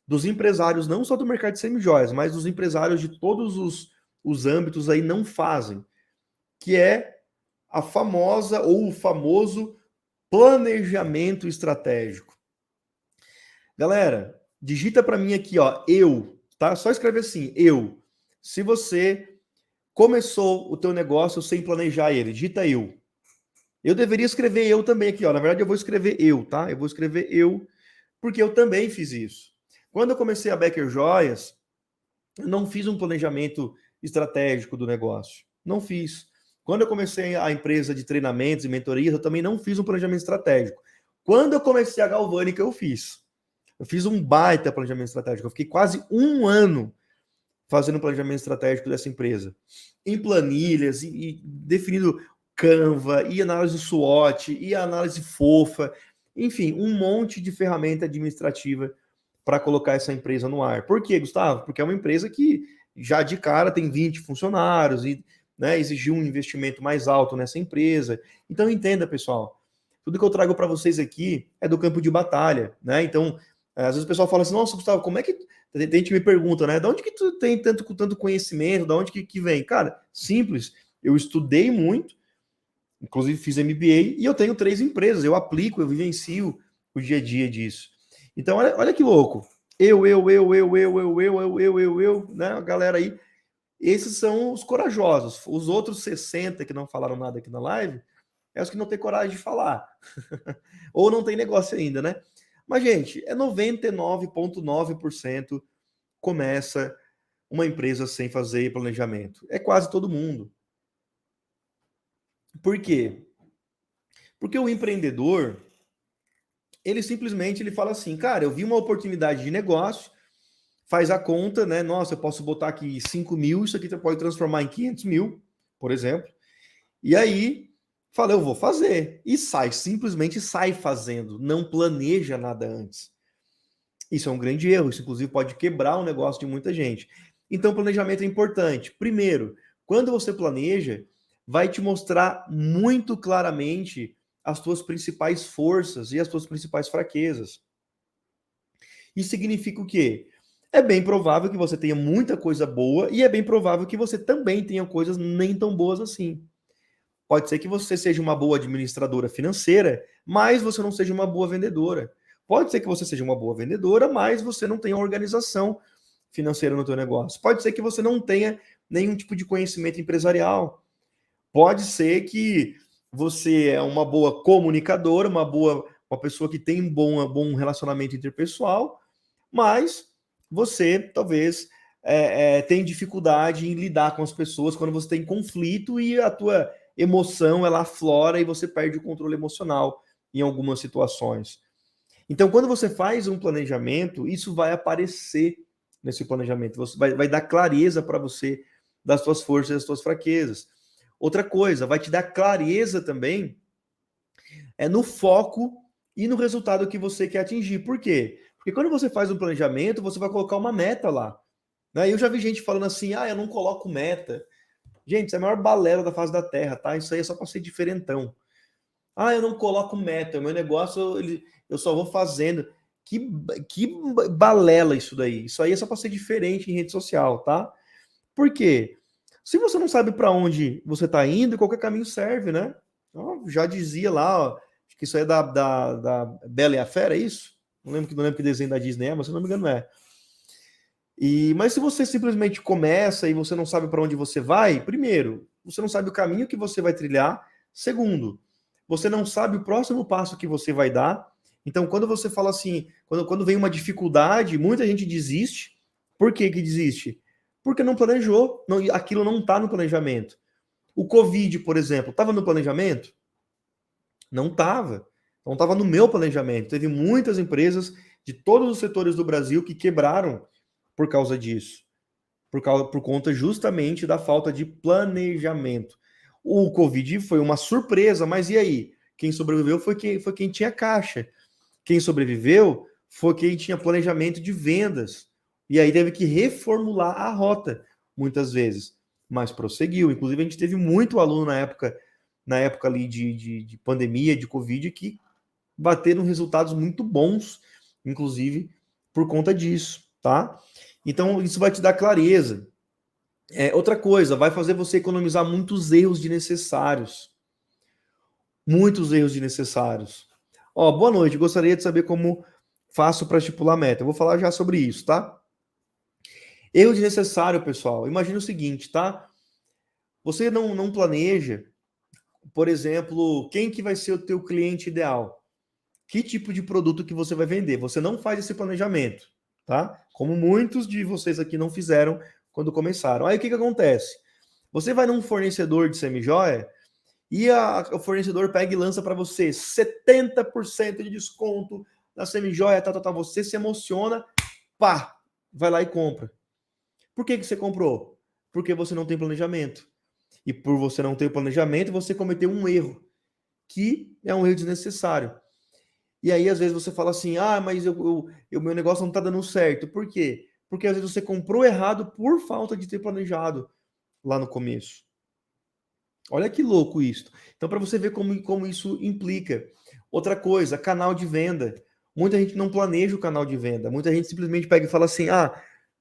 dos empresários, não só do mercado de semijoias, mas dos empresários de todos os âmbitos aí não fazem, que é a famosa ou o famoso planejamento estratégico. Galera, digita para mim aqui, ó, eu, tá? Só escreve assim, eu. Se você começou o teu negócio sem planejar ele, digita eu. Eu deveria escrever eu também aqui, ó. Na verdade, eu vou escrever eu, tá? Eu vou escrever eu, porque eu também fiz isso. Quando eu comecei a Becker Joias, eu não fiz um planejamento estratégico do negócio. Não fiz. Quando eu comecei a empresa de treinamentos e mentorias, eu também não fiz um planejamento estratégico. Quando eu comecei a Galvânica, eu fiz. Eu fiz um baita planejamento estratégico. Eu fiquei quase um ano fazendo um planejamento estratégico dessa empresa. Em planilhas, e definindo Canva, e análise SWOT, e análise fofa. Enfim, um monte de ferramenta administrativa para colocar essa empresa no ar. Por quê, Gustavo? Porque é uma empresa que já de cara tem 20 funcionários e, né, exigiu um investimento mais alto nessa empresa. Então entenda, pessoal, tudo que eu trago para vocês aqui é do campo de batalha, né? Então, às vezes o pessoal fala assim, nossa, Gustavo, como é que... Tem gente que me pergunta, né? De onde que tu tem tanto conhecimento? De onde que vem? Cara, simples. Eu estudei muito, inclusive fiz MBA, e eu tenho 3 empresas. Eu aplico, eu vivencio o dia a dia disso. Então, olha que louco. Né? A galera aí. Esses são os corajosos. Os outros 60 que não falaram nada aqui na live, é os que não têm coragem de falar. Ou não tem negócio ainda, né? Mas, gente, é 99,9% começa uma empresa sem fazer planejamento. É quase todo mundo. Por quê? Porque o empreendedor, ele simplesmente ele fala assim, cara, eu vi uma oportunidade de negócio, faz a conta, né? Nossa, eu posso botar aqui 5 mil, isso aqui você pode transformar em 500 mil, por exemplo. E aí, fala, eu vou fazer. E simplesmente sai fazendo, não planeja nada antes. Isso é um grande erro, isso inclusive pode quebrar o negócio de muita gente. Então, planejamento é importante. Primeiro, quando você planeja, vai te mostrar muito claramente as tuas principais forças e as tuas principais fraquezas. Isso significa o quê? É bem provável que você tenha muita coisa boa e é bem provável que você também tenha coisas nem tão boas assim. Pode ser que você seja uma boa administradora financeira, mas você não seja uma boa vendedora. Pode ser que você seja uma boa vendedora, mas você não tenha organização financeira no teu negócio. Pode ser que você não tenha nenhum tipo de conhecimento empresarial. Pode ser que você é uma boa comunicadora, uma pessoa que tem um bom relacionamento interpessoal, mas você talvez tem dificuldade em lidar com as pessoas quando você tem conflito e a tua emoção ela aflora e você perde o controle emocional em algumas situações. Então, quando você faz um planejamento, isso vai aparecer nesse planejamento. Você vai dar clareza para você das suas forças e das suas fraquezas. Outra coisa, vai te dar clareza também no foco e no resultado que você quer atingir. Por quê? Porque quando você faz um planejamento, você vai colocar uma meta lá. Né? Eu já vi gente falando assim, eu não coloco meta. Gente, isso é a maior balela da face da Terra, tá? Isso aí é só para ser diferentão. Eu não coloco meta, meu negócio eu só vou fazendo. Que balela isso daí. Isso aí é só para ser diferente em rede social, tá? Por quê? Se você não sabe para onde você está indo, qualquer caminho serve, né? Já dizia lá, ó, acho que isso aí é da Bela e a Fera, é isso? Não lembro que desenho da Disney é, mas se não me engano é. Mas se você simplesmente começa e você não sabe para onde você vai, primeiro, você não sabe o caminho que você vai trilhar. Segundo, você não sabe o próximo passo que você vai dar. Então, quando você fala assim, quando vem uma dificuldade, muita gente desiste. Por que desiste? Porque não planejou, aquilo não está no planejamento. O Covid, por exemplo, estava no planejamento? Não estava. Não estava no meu planejamento. Teve muitas empresas de todos os setores do Brasil que quebraram por causa disso. Por conta justamente da falta de planejamento. O Covid foi uma surpresa, mas e aí? Quem sobreviveu foi quem tinha caixa. Quem sobreviveu foi quem tinha planejamento de vendas. E aí teve que reformular a rota, muitas vezes. Mas prosseguiu. Inclusive, a gente teve muito aluno na época ali de pandemia, de Covid, que bateram resultados muito bons, inclusive, por conta disso, tá? Então, isso vai te dar clareza. Outra coisa, vai fazer você economizar muitos erros desnecessários. Muitos erros desnecessários. Ó, boa noite, gostaria de saber como faço para estipular meta. Eu vou falar já sobre isso, tá? Erro desnecessário, pessoal. Imagina o seguinte, tá? Você não planeja, por exemplo, quem que vai ser o teu cliente ideal? Que tipo de produto que você vai vender? Você não faz esse planejamento, tá? Como muitos de vocês aqui não fizeram quando começaram. Aí o que acontece? Você vai num fornecedor de semijoia e o fornecedor pega e lança para você 70% de desconto na semijoia, tá. Você se emociona, pá, vai lá e compra. Por que você comprou? Porque você não tem planejamento. E por você não ter planejamento, você cometeu um erro, que é um erro desnecessário. E aí, às vezes, você fala assim, mas meu negócio não tá dando certo. Por quê? Porque às vezes você comprou errado por falta de ter planejado lá no começo. Olha que louco isso. Então, para você ver como isso implica. Outra coisa, canal de venda. Muita gente não planeja o canal de venda. Muita gente simplesmente pega e fala assim,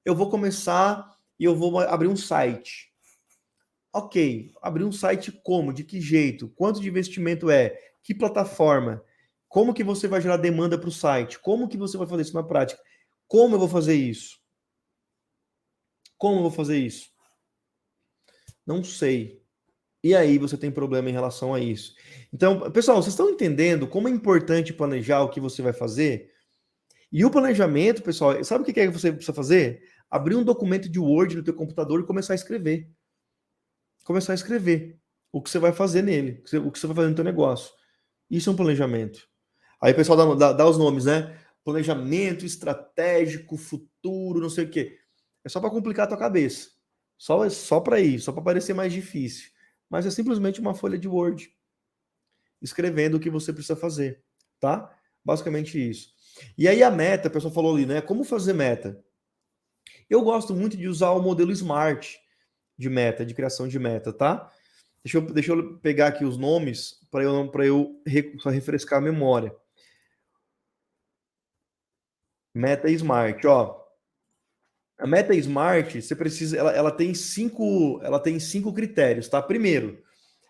eu vou começar e eu vou abrir um site. Ok, abrir um site como? De que jeito? Quanto de investimento é? Que plataforma? Como que você vai gerar demanda para o site? Como que você vai fazer isso na prática? Como eu vou fazer isso? Como eu vou fazer isso? Não sei. E aí você tem problema em relação a isso. Então, pessoal, vocês estão entendendo como é importante planejar o que você vai fazer? E o planejamento, pessoal, sabe o que é que você precisa fazer? Abrir um documento de Word no teu computador e começar a escrever. Começar a escrever o que você vai fazer nele, o que você vai fazer no teu negócio. Isso é um planejamento. Aí o pessoal dá os nomes, né? Planejamento estratégico, futuro, não sei o quê. É só para complicar a tua cabeça. Só para isso, só para parecer mais difícil. Mas é simplesmente uma folha de Word escrevendo o que você precisa fazer, tá? Basicamente isso. E aí a meta, a pessoa falou ali, né? Como fazer meta? Eu gosto muito de usar o modelo SMART de meta, de criação de meta, tá? Deixa eu pegar aqui os nomes para eu só refrescar a memória. Meta Smart, ó. A meta Smart, você precisa, ela tem cinco critérios, tá? Primeiro,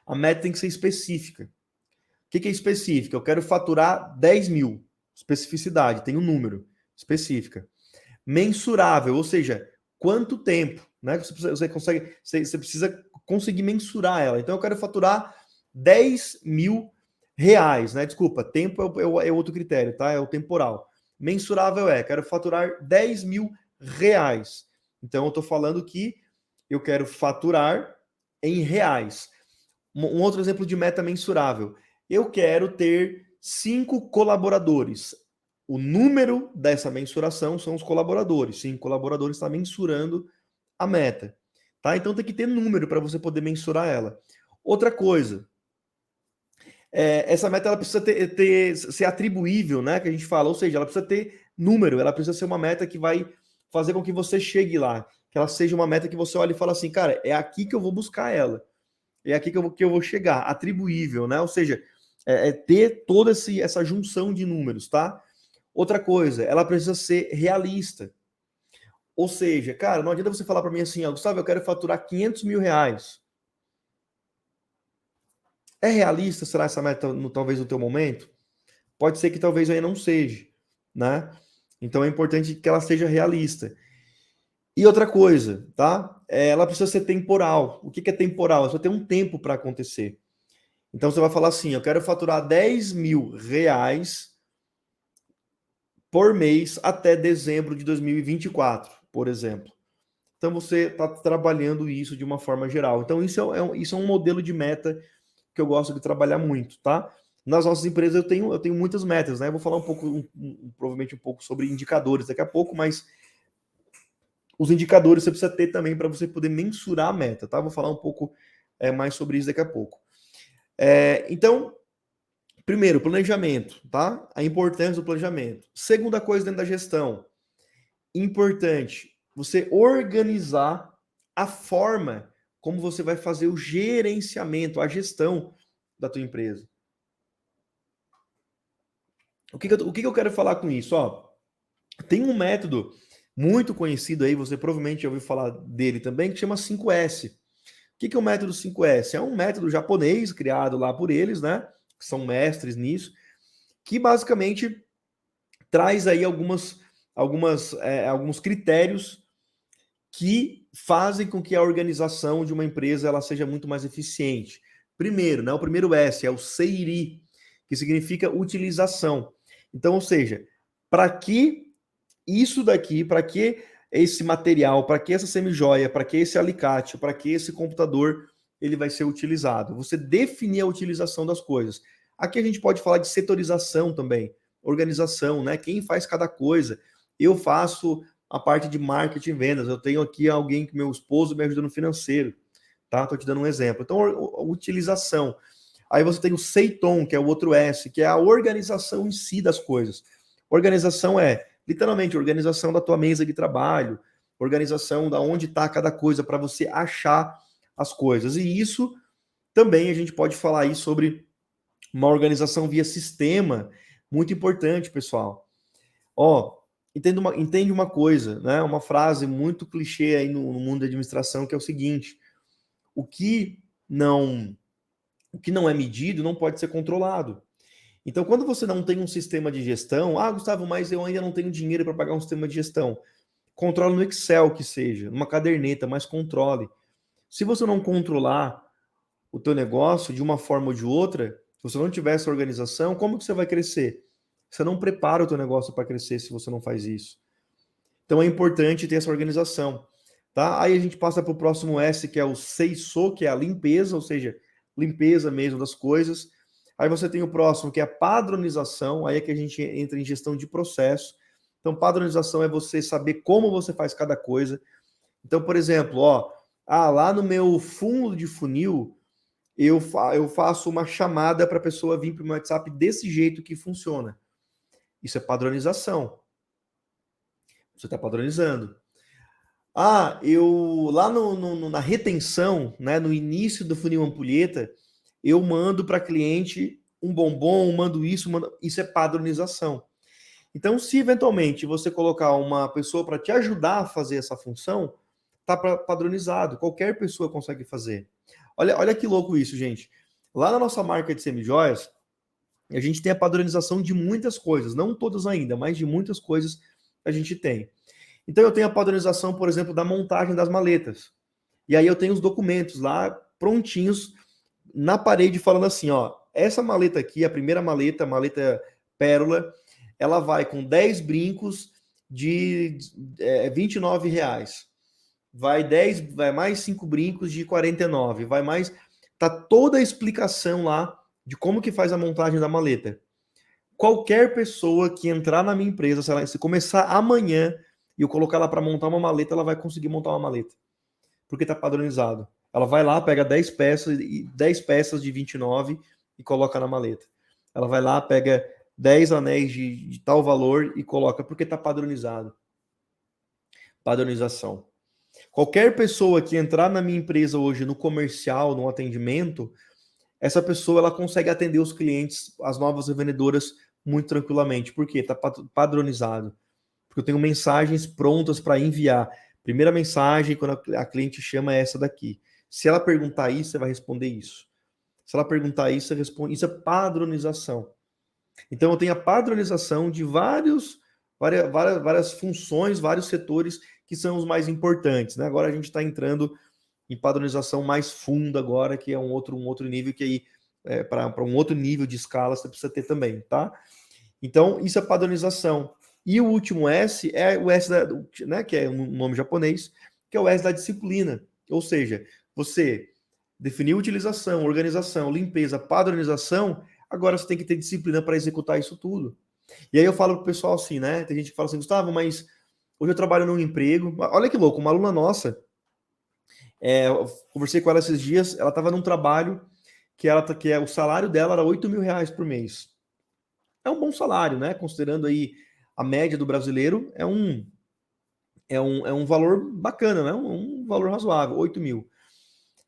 a meta tem que ser específica. O que é específica? Eu quero faturar 10 mil. Especificidade, tem um número específica. Mensurável, ou seja, quanto tempo, né? Você precisa conseguir mensurar ela. Então eu quero faturar 10 mil reais, né? Desculpa, tempo é outro critério, tá? É o temporal. Mensurável quero faturar 10 mil reais. Então eu estou falando que eu quero faturar em reais. Um outro exemplo de meta mensurável. Eu quero ter 5 colaboradores. O número dessa mensuração são os colaboradores. 5 colaboradores está mensurando a meta. Tá? Então tem que ter número para você poder mensurar ela. Outra coisa, essa meta ela precisa ser atribuível, né? Que a gente fala, ou seja, ela precisa ter número, ela precisa ser uma meta que vai fazer com que você chegue lá, que ela seja uma meta que você olha e fala assim, cara, é aqui que eu vou buscar ela, é aqui que eu vou chegar, atribuível, né? Ou seja, ter toda essa junção de números, tá? Outra coisa, ela precisa ser realista. Ou seja, cara, não adianta você falar para mim assim, Gustavo, eu quero faturar 500 mil reais. É realista? Será essa meta talvez no teu momento? Pode ser que talvez aí não seja, né? Então é importante que ela seja realista. E outra coisa, tá? Ela precisa ser temporal. O que é temporal? Ela só tem um tempo para acontecer. Então você vai falar assim: eu quero faturar 10 mil reais por mês até dezembro de 2024, por exemplo. Então você está trabalhando isso de uma forma geral. Então isso é um modelo de meta que eu gosto de trabalhar muito, tá? Nas nossas empresas eu tenho muitas metas, né? Eu vou falar provavelmente um pouco sobre indicadores daqui a pouco, mas os indicadores você precisa ter também para você poder mensurar a meta, tá? Vou falar um pouco mais sobre isso daqui a pouco. Então, primeiro, planejamento, tá? A importância do planejamento. Segunda coisa dentro da gestão, importante, você organizar a forma como você vai fazer o gerenciamento, a gestão da tua empresa. O que eu quero falar com isso? Tem um método muito conhecido aí, você provavelmente já ouviu falar dele também, que chama 5S. O que é o método 5S? É um método japonês criado lá por eles, né? que são mestres nisso, que basicamente traz aí alguns critérios que fazem com que a organização de uma empresa ela seja muito mais eficiente. Primeiro, né, o primeiro S é o CIRI, que significa utilização. Então, ou seja, para que isso daqui, para que esse material, para que essa semijoia, para que esse alicate, para que esse computador ele vai ser utilizado. Você definir a utilização das coisas. Aqui a gente pode falar de setorização também, organização, né? Quem faz cada coisa. Eu faço a parte de marketing e vendas. Eu tenho aqui alguém que meu esposo me ajuda no financeiro, tá? Tô te dando um exemplo. Então, utilização. Aí você tem o Seiton, que é o outro S, que é a organização em si das coisas. Organização é, literalmente, organização da tua mesa de trabalho, organização da onde está cada coisa para você achar as coisas. E isso também a gente pode falar aí sobre uma organização via sistema, muito importante, pessoal. Ó, entende uma coisa, né? Uma frase muito clichê aí no mundo da administração, que é o seguinte: o que não é medido não pode ser controlado. Então, quando você não tem um sistema de gestão, Gustavo, mas eu ainda não tenho dinheiro para pagar um sistema de gestão. Controle no Excel que seja, numa caderneta, mas controle. Se você não controlar o teu negócio de uma forma ou de outra, se você não tiver essa organização, como que você vai crescer? Você não prepara o teu negócio para crescer se você não faz isso. Então é importante ter essa organização, tá? Aí a gente passa para o próximo S, que é o Seiso, que é a limpeza, ou seja, limpeza mesmo das coisas. Aí você tem o próximo, que é a padronização, aí é que a gente entra em gestão de processo. Então, padronização é você saber como você faz cada coisa. Então, por exemplo, lá no meu fundo de funil, eu faço uma chamada para a pessoa vir para o meu WhatsApp desse jeito que funciona. Isso é padronização. Você está padronizando. Eu lá na retenção, né, no início do funil ampulheta, eu mando para cliente um bombom, isso é padronização. Então, se eventualmente você colocar uma pessoa para te ajudar a fazer essa função, tá padronizado, qualquer pessoa consegue fazer. Olha que louco isso, gente. Lá na nossa marca de semijoias, a gente tem a padronização de muitas coisas, não todas ainda, mas de muitas coisas a gente tem. Então eu tenho a padronização, por exemplo, da montagem das maletas. E aí eu tenho os documentos lá prontinhos na parede falando assim, essa maleta aqui, a primeira maleta, a maleta pérola, ela vai com 10 brincos de R$ 29. Vai mais 5 brincos de 49, vai mais, tá toda a explicação lá de como que faz a montagem da maleta. Qualquer pessoa que entrar na minha empresa, se começar amanhã e eu colocar ela para montar uma maleta, ela vai conseguir montar uma maleta. Porque está padronizado. Ela vai lá, pega 10 peças de 29 e coloca na maleta. Ela vai lá, pega 10 anéis de tal valor e coloca, porque está padronizado. Padronização. Qualquer pessoa que entrar na minha empresa hoje no comercial, no atendimento, essa pessoa ela consegue atender os clientes, as novas revendedoras, muito tranquilamente. Por quê? Está padronizado. Porque eu tenho mensagens prontas para enviar. Primeira mensagem, quando a cliente chama, é essa daqui. Se ela perguntar isso, você vai responder isso. Se ela perguntar isso, você responde. Isso é padronização. Então, eu tenho a padronização de várias funções, vários setores que são os mais importantes. Né? Agora a gente está entrando em padronização mais funda agora, que é um outro nível que aí, para um outro nível de escala, você precisa ter também, tá? Então, isso é padronização. E o último S é o S né, que é um nome japonês, que é o S da disciplina. Ou seja, você definiu utilização, organização, limpeza, padronização, agora você tem que ter disciplina para executar isso tudo. E aí eu falo pro pessoal assim, né? Tem gente que fala assim, Gustavo, mas hoje eu trabalho num emprego. Olha que louco, uma aluna nossa, eu conversei com ela esses dias, ela estava num trabalho que o salário dela era R$ 8.000 por mês. É um bom salário, né? Considerando aí a média do brasileiro, é um valor bacana, né? Um valor razoável, 8 mil.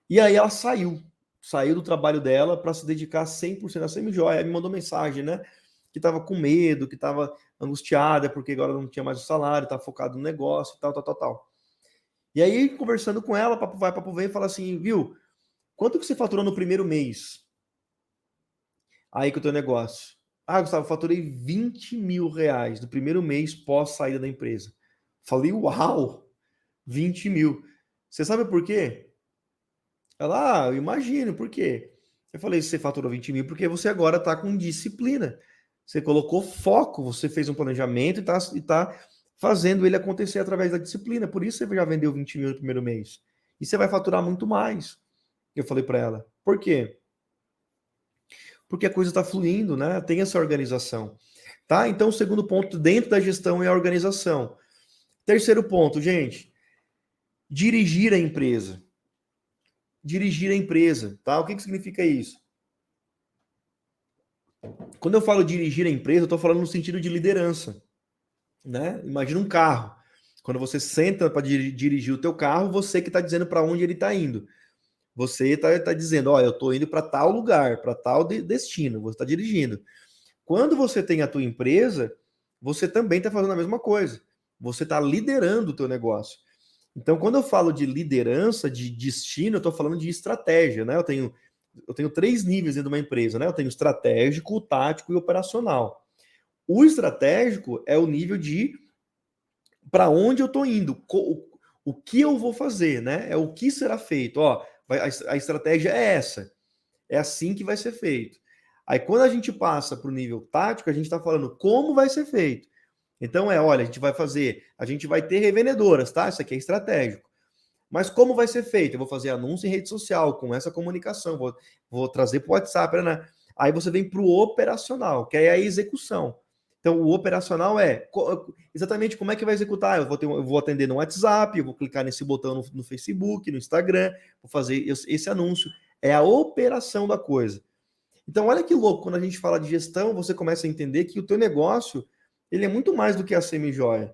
E aí ela saiu do trabalho dela para se dedicar 100% à semijoia. Aí me mandou mensagem, né? Que estava com medo, que estava angustiada, porque agora não tinha mais o salário, estava focado no negócio, tal. E aí, conversando com ela, papo vai, papo vem, fala assim, viu, quanto que você faturou no primeiro mês? aí com o teu negócio. Ah, Gustavo, faturei 20 mil reais no primeiro mês pós saída da empresa. Falei, uau, 20 mil. Você sabe por quê? Ela, eu imagino, por quê? Eu falei, você faturou 20 mil porque você agora está com disciplina. Você colocou foco, você fez um planejamento e tá fazendo ele acontecer através da disciplina. Por isso você já vendeu 20 mil no primeiro mês. E você vai faturar muito mais. Eu falei para ela. Por quê? Porque a coisa está fluindo, né? Tem essa organização. Tá? Então, o segundo ponto dentro da gestão é a organização. Terceiro ponto, gente, dirigir a empresa. Dirigir a empresa, tá? O que significa isso? Quando eu falo dirigir a empresa, eu estou falando no sentido de liderança, né? Imagina um carro. Quando você senta para dirigir o teu carro, você que está dizendo para onde ele está indo. Você está dizendo, ó, eu estou indo para tal lugar, para tal destino. Você está dirigindo. Quando você tem a tua empresa, você também está fazendo a mesma coisa. Você está liderando o teu negócio. Então, quando eu falo de liderança, de destino, eu estou falando de estratégia, né? Eu tenho 3 níveis dentro de uma empresa, né? Eu tenho estratégico, tático e operacional. O estratégico é o nível de para onde eu estou indo, o que eu vou fazer, né? É o que será feito. Ó, a estratégia é essa, é assim que vai ser feito. Aí, quando a gente passa para o nível tático, a gente está falando como vai ser feito. Então, olha, a gente vai ter revendedoras, tá? Isso aqui é estratégico. Mas como vai ser feito? Eu vou fazer anúncio em rede social, com essa comunicação, vou trazer para o WhatsApp, né? Aí você vem para o operacional, que é a execução. Então, o operacional é exatamente como é que vai executar. Eu vou atender no WhatsApp, eu vou clicar nesse botão no Facebook, no Instagram, vou fazer esse anúncio. É a operação da coisa. Então, olha que louco, quando a gente fala de gestão, você começa a entender que o teu negócio ele é muito mais do que a semi-joia.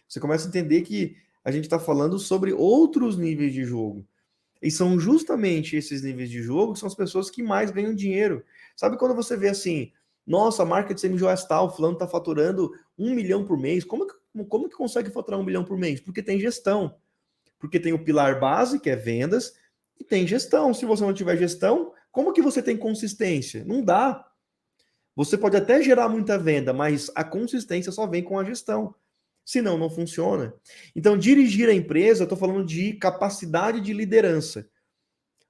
Você começa a entender que a gente está falando sobre outros níveis de jogo. E são justamente esses níveis de jogo que são as pessoas que mais ganham dinheiro. Sabe quando você vê assim, nossa, a marca de semi-joias tal, fulano está faturando 1 milhão por mês. Como que consegue faturar 1 milhão por mês? Porque tem gestão. Porque tem o pilar base, que é vendas, e tem gestão. Se você não tiver gestão, como que você tem consistência? Não dá. Você pode até gerar muita venda, mas a consistência só vem com a gestão. Senão, não funciona. Então, dirigir a empresa, eu estou falando de capacidade de liderança.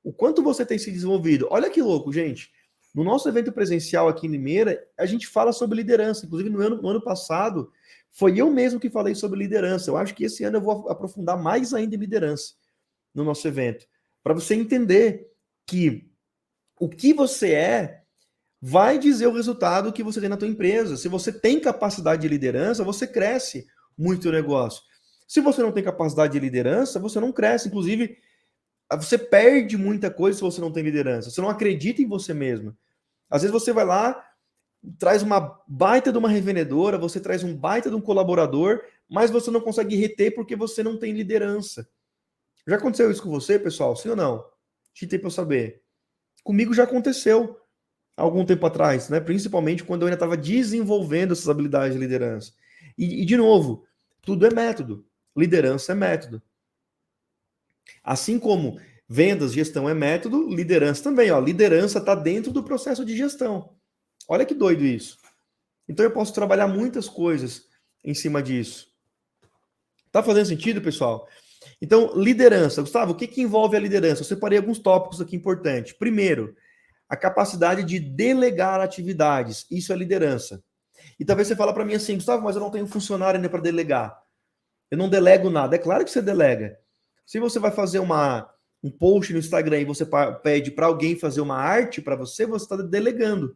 O quanto você tem se desenvolvido. Olha que louco, gente. No nosso evento presencial aqui em Limeira, a gente fala sobre liderança. Inclusive, no ano passado, foi eu mesmo que falei sobre liderança. Eu acho que esse ano eu vou aprofundar mais ainda em liderança no nosso evento. Para você entender que o que você vai dizer o resultado que você tem na tua empresa. Se você tem capacidade de liderança, você cresce muito o negócio. Se você não tem capacidade de liderança, você não cresce. Inclusive, você perde muita coisa se você não tem liderança. Você não acredita em você mesmo. Às vezes você vai lá, traz uma baita de uma revendedora, você traz um baita de um colaborador, mas você não consegue reter porque você não tem liderança. Já aconteceu isso com você, pessoal? Sim ou não? Chitei para eu saber. Comigo já aconteceu há algum tempo atrás, né? Principalmente quando eu ainda estava desenvolvendo essas habilidades de liderança. De novo, tudo é método. Liderança é método. Assim como vendas, gestão é método, liderança também. Ó, liderança está dentro do processo de gestão. Olha que doido isso. Então eu posso trabalhar muitas coisas em cima disso. Tá fazendo sentido, pessoal? Então, liderança. Gustavo, o que envolve a liderança? Eu separei alguns tópicos aqui importantes. Primeiro, a capacidade de delegar atividades. Isso é liderança. E talvez você fala para mim assim, Gustavo, mas eu não tenho funcionário ainda para delegar. Eu não delego nada. É claro que você delega. Se você vai fazer um post no Instagram e você pede para alguém fazer uma arte para você, você está delegando.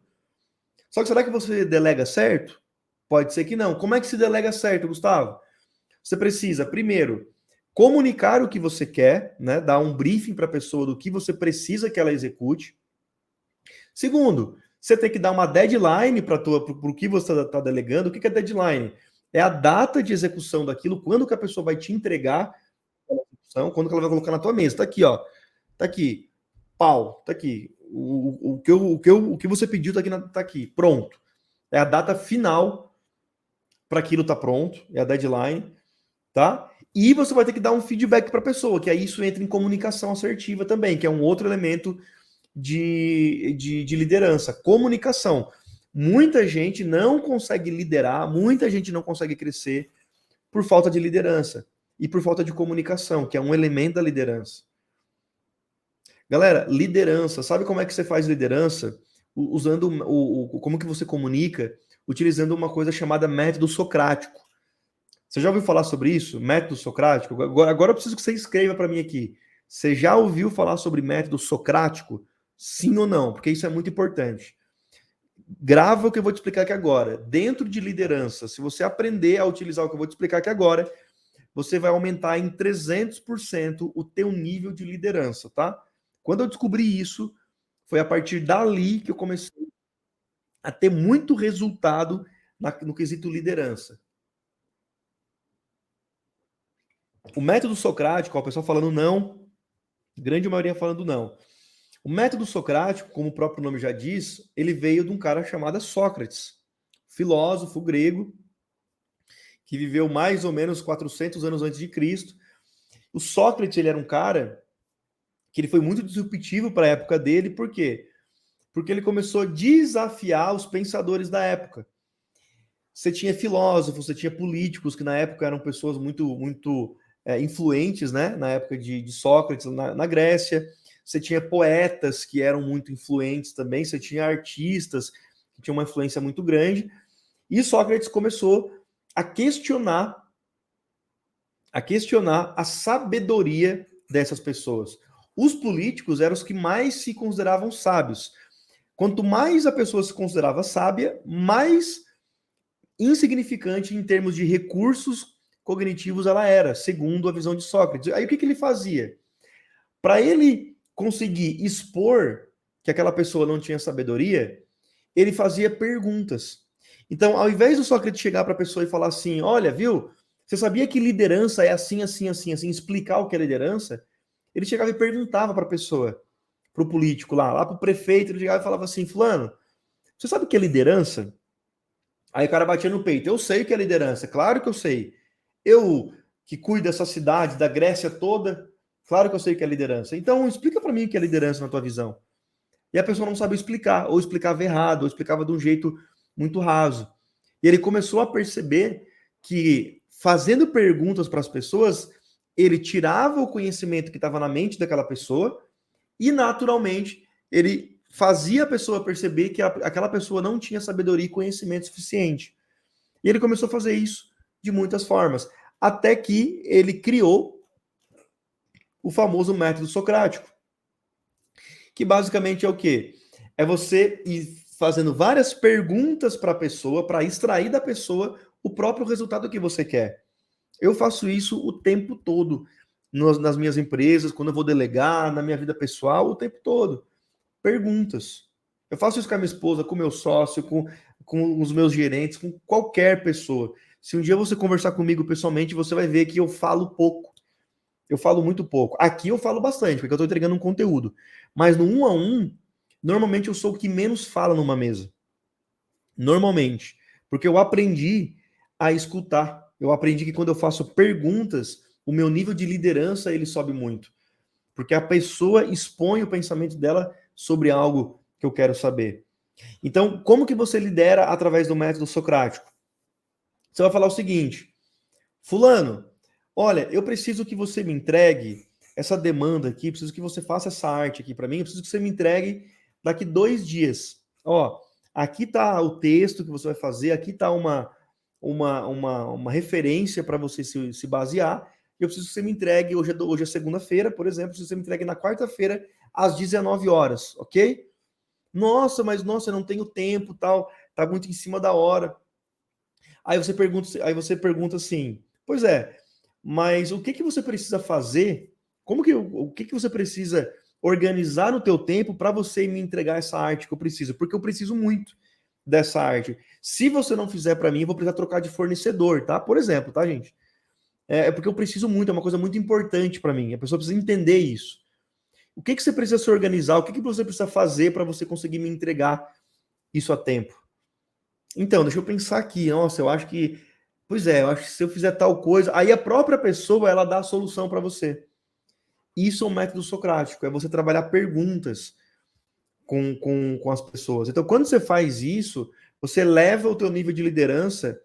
Só que será que você delega certo? Pode ser que não. Como é que se delega certo, Gustavo? Você precisa, primeiro, comunicar o que você quer, né? Dar um briefing para a pessoa do que você precisa que ela execute. Segundo, você tem que dar uma deadline para o que você está delegando. O que é deadline? É a data de execução daquilo, quando que a pessoa vai te entregar a execução, quando que ela vai colocar na tua mesa. Está aqui, ó. Está aqui. Pau. Está aqui. O que você pediu está aqui, tá aqui. Pronto. É a data final para aquilo estar pronto. É a deadline. Tá? E você vai ter que dar um feedback para a pessoa, que aí isso entra em comunicação assertiva também, que é um outro elemento de liderança, comunicação. Muita gente não consegue liderar, muita gente não consegue crescer por falta de liderança e por falta de comunicação, que é um elemento da liderança. Galera, liderança, sabe como é que você faz liderança? Usando como que você comunica? Utilizando uma coisa chamada método socrático. Você já ouviu falar sobre isso? Método socrático? Agora eu preciso que você escreva para mim aqui. Você já ouviu falar sobre método socrático? Sim ou não? Porque isso é muito importante. Grava o que eu vou te explicar aqui agora. Dentro de liderança, se você aprender a utilizar o que eu vou te explicar aqui agora, você vai aumentar em 300% o teu nível de liderança, tá? Quando eu descobri isso, foi a partir dali que eu comecei a ter muito resultado no quesito liderança. O método socrático, ó, o pessoal falando não, grande maioria falando não. O método socrático, como o próprio nome já diz, ele veio de um cara chamado Sócrates, filósofo grego, que viveu mais ou menos 400 anos antes de Cristo. O Sócrates, ele era um cara que ele foi muito disruptivo para a época dele, por quê? Porque ele começou a desafiar os pensadores da época. Você tinha filósofos, você tinha políticos que na época eram pessoas muito influentes, né? Na época de Sócrates, na Grécia. Você tinha poetas que eram muito influentes também, você tinha artistas que tinham uma influência muito grande. E Sócrates começou a questionar a sabedoria dessas pessoas. Os políticos eram os que mais se consideravam sábios. Quanto mais a pessoa se considerava sábia, mais insignificante em termos de recursos cognitivos ela era, segundo a visão de Sócrates. Aí o que ele fazia? Para ele conseguir expor que aquela pessoa não tinha sabedoria, ele fazia perguntas. Então, ao invés do Sócrates chegar para a pessoa e falar assim: olha, viu, você sabia que liderança é assim, assim, assim, assim, explicar o que é liderança? Ele chegava e perguntava para a pessoa, para o político lá para o prefeito, ele chegava e falava assim: fulano, você sabe o que é liderança? Aí o cara batia no peito: eu sei o que é liderança, claro que eu sei. Eu que cuido dessa cidade, da Grécia toda, claro que eu sei o que é liderança. Então, explica para mim o que é liderança na tua visão. E a pessoa não sabia explicar, ou explicava errado, ou explicava de um jeito muito raso. E ele começou a perceber que, fazendo perguntas para as pessoas, ele tirava o conhecimento que estava na mente daquela pessoa e, naturalmente, ele fazia a pessoa perceber que aquela pessoa não tinha sabedoria e conhecimento suficiente. E ele começou a fazer isso de muitas formas, até que ele criou o famoso método socrático, que basicamente é o quê? É você ir fazendo várias perguntas para a pessoa, para extrair da pessoa o próprio resultado que você quer. Eu faço isso o tempo todo, nas minhas empresas, quando eu vou delegar, na minha vida pessoal, o tempo todo. Perguntas. Eu faço isso com a minha esposa, com o meu sócio, com os meus gerentes, com qualquer pessoa. Se um dia você conversar comigo pessoalmente, você vai ver que eu falo pouco. Eu falo muito pouco. Aqui eu falo bastante, porque eu estou entregando um conteúdo. Mas no 1 a 1, normalmente eu sou o que menos fala numa mesa. Normalmente. Porque eu aprendi a escutar. Eu aprendi que quando eu faço perguntas, o meu nível de liderança ele sobe muito. Porque a pessoa expõe o pensamento dela sobre algo que eu quero saber. Então, como que você lidera através do método socrático? Você vai falar o seguinte: fulano, olha, eu preciso que você me entregue essa demanda aqui, preciso que você faça essa arte aqui para mim, eu preciso que você me entregue daqui 2 dias. Ó, aqui está o texto que você vai fazer, aqui está uma referência para você se basear. Eu preciso que você me entregue, hoje é segunda-feira, por exemplo, preciso que você me entregue na quarta-feira, às 19 horas, ok? Nossa, mas nossa, eu não tenho tempo, tal, tá muito em cima da hora. Aí você pergunta assim: pois é, mas o que que você precisa fazer? O que que você precisa organizar no teu tempo para você me entregar essa arte que eu preciso? Porque eu preciso muito dessa arte. Se você não fizer para mim, eu vou precisar trocar de fornecedor, tá? Por exemplo, tá, gente? É porque eu preciso muito, é uma coisa muito importante para mim. A pessoa precisa entender isso. O que que você precisa se organizar? O que que você precisa fazer para você conseguir me entregar isso a tempo? Então, deixa eu pensar aqui. Nossa, eu acho que, pois é, eu acho que se eu fizer tal coisa, aí a própria pessoa ela dá a solução para você. Isso é um método socrático, é você trabalhar perguntas. com as pessoas. Então, quando você faz isso, você leva o teu nível de liderança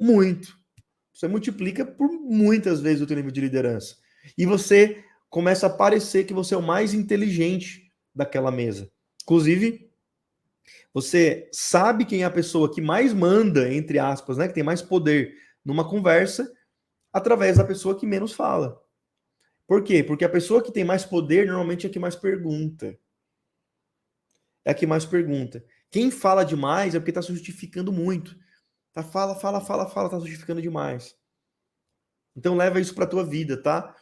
muito. Você multiplica por muitas vezes o teu nível de liderança. E você começa a parecer que você é o mais inteligente daquela mesa. Inclusive, você sabe quem é a pessoa que mais manda, entre aspas, né, que tem mais poder numa conversa, através da pessoa que menos fala. Por quê? Porque a pessoa que tem mais poder normalmente é a que mais pergunta. É a que mais pergunta. Quem fala demais é porque está se justificando muito. Tá, fala, tá justificando demais. Então leva isso para a tua vida, tá?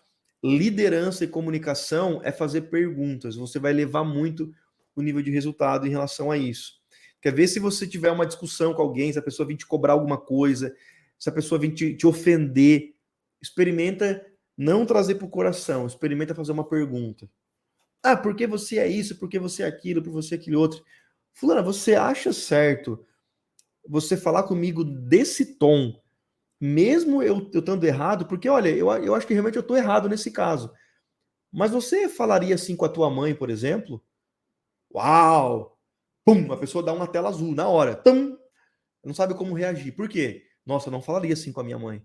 Liderança e comunicação é fazer perguntas. Você vai levar muito o nível de resultado em relação a isso. Quer ver se você tiver uma discussão com alguém, se a pessoa vir te cobrar alguma coisa, se a pessoa vir te ofender, experimenta não trazer para o coração, experimenta fazer uma pergunta. Ah, por que você é isso? Por que você é aquilo? Por você é aquilo outro? Fulana, você acha certo você falar comigo desse tom, mesmo eu estando errado? Porque, olha, eu acho que realmente eu estou errado nesse caso. Mas você falaria assim com a tua mãe, por exemplo? Uau! Pum! A pessoa dá uma tela azul na hora. Tum! Não sabe como reagir. Por quê? Nossa, eu não falaria assim com a minha mãe.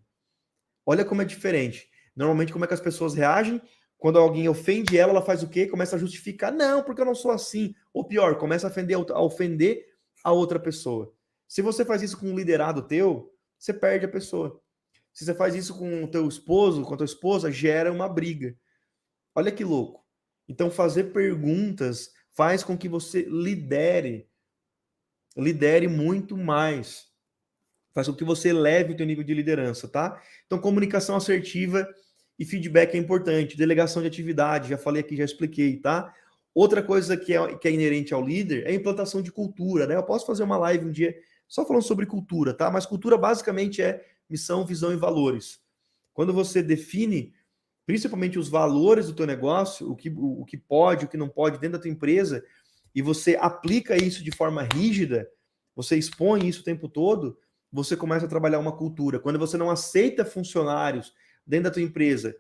Olha como é diferente. Normalmente, como é que as pessoas reagem? Quando alguém ofende ela, ela faz o quê? Começa a justificar. Não, porque eu não sou assim. Ou pior, começa a ofender a outra pessoa. Se você faz isso com um liderado teu, você perde a pessoa. Se você faz isso com o teu esposo, com a tua esposa, gera uma briga. Olha que louco. Então, fazer perguntas faz com que você lidere muito mais. Faz com que você eleve o teu nível de liderança, tá? Então, comunicação assertiva e feedback é importante. Delegação de atividade, já falei aqui, já expliquei, tá? Outra coisa que é inerente ao líder é a implantação de cultura, né? Eu posso fazer uma live um dia só falando sobre cultura, tá? Mas cultura basicamente é missão, visão e valores. Quando você define principalmente os valores do teu negócio, o que pode, o que não pode dentro da tua empresa, e você aplica isso de forma rígida, você expõe isso o tempo todo, você começa a trabalhar uma cultura. Quando você não aceita funcionários dentro da tua empresa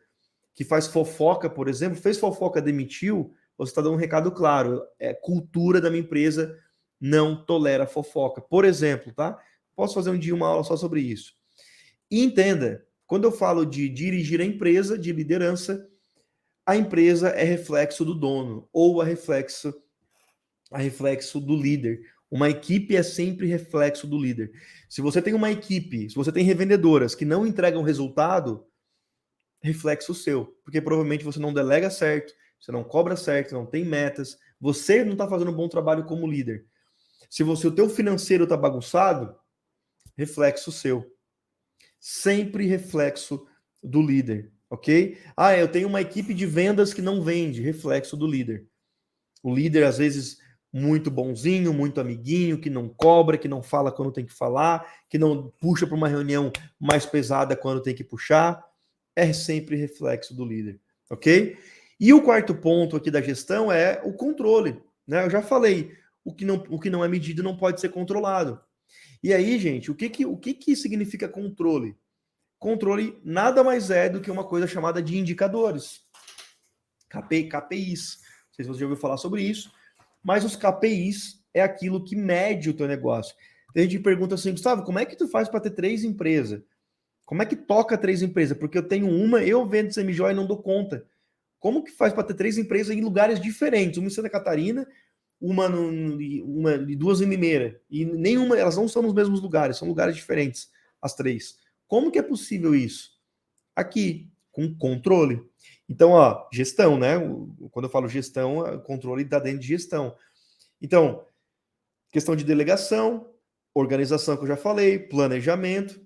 que faz fofoca, por exemplo, fez fofoca, demitiu, você está dando um recado claro. É cultura da minha empresa não tolera fofoca. Por exemplo, tá? Posso fazer um dia uma aula só sobre isso. E entenda, quando eu falo de dirigir a empresa, de liderança, a empresa é reflexo do dono ou a reflexo do líder. Uma equipe é sempre reflexo do líder. Se você tem uma equipe, se você tem revendedoras que não entregam resultado, reflexo seu, porque provavelmente você não delega certo, você não cobra certo, não tem metas, você não está fazendo um bom trabalho como líder. Se o teu financeiro está bagunçado, reflexo seu. Sempre reflexo do líder, ok? Ah, eu tenho uma equipe de vendas que não vende, reflexo do líder. O líder, às vezes, muito bonzinho, muito amiguinho, que não cobra, que não fala quando tem que falar, que não puxa para uma reunião mais pesada quando tem que puxar, é sempre reflexo do líder, ok? E o quarto ponto aqui da gestão é o controle, né? Eu já falei, o que não é medido não pode ser controlado. E aí, gente, o que significa controle? Controle nada mais é do que uma coisa chamada de indicadores. KPIs. Não sei se você já ouviu falar sobre isso, mas os KPIs é aquilo que mede o teu negócio. Tem gente que pergunta assim, Gustavo, como é que tu faz para ter 3 empresas? Como é que toca 3 empresas? Porque eu tenho uma, eu vendo semijoia e não dou conta. Como que faz para ter 3 empresas em lugares diferentes? Uma em Santa Catarina, uma e 2 em Limeira. E nenhuma, elas não são nos mesmos lugares, são lugares diferentes, as 3. Como que é possível isso? Aqui, com controle. Então, ó, gestão, né? Quando eu falo gestão, controle está dentro de gestão. Então, questão de delegação, organização que eu já falei, planejamento,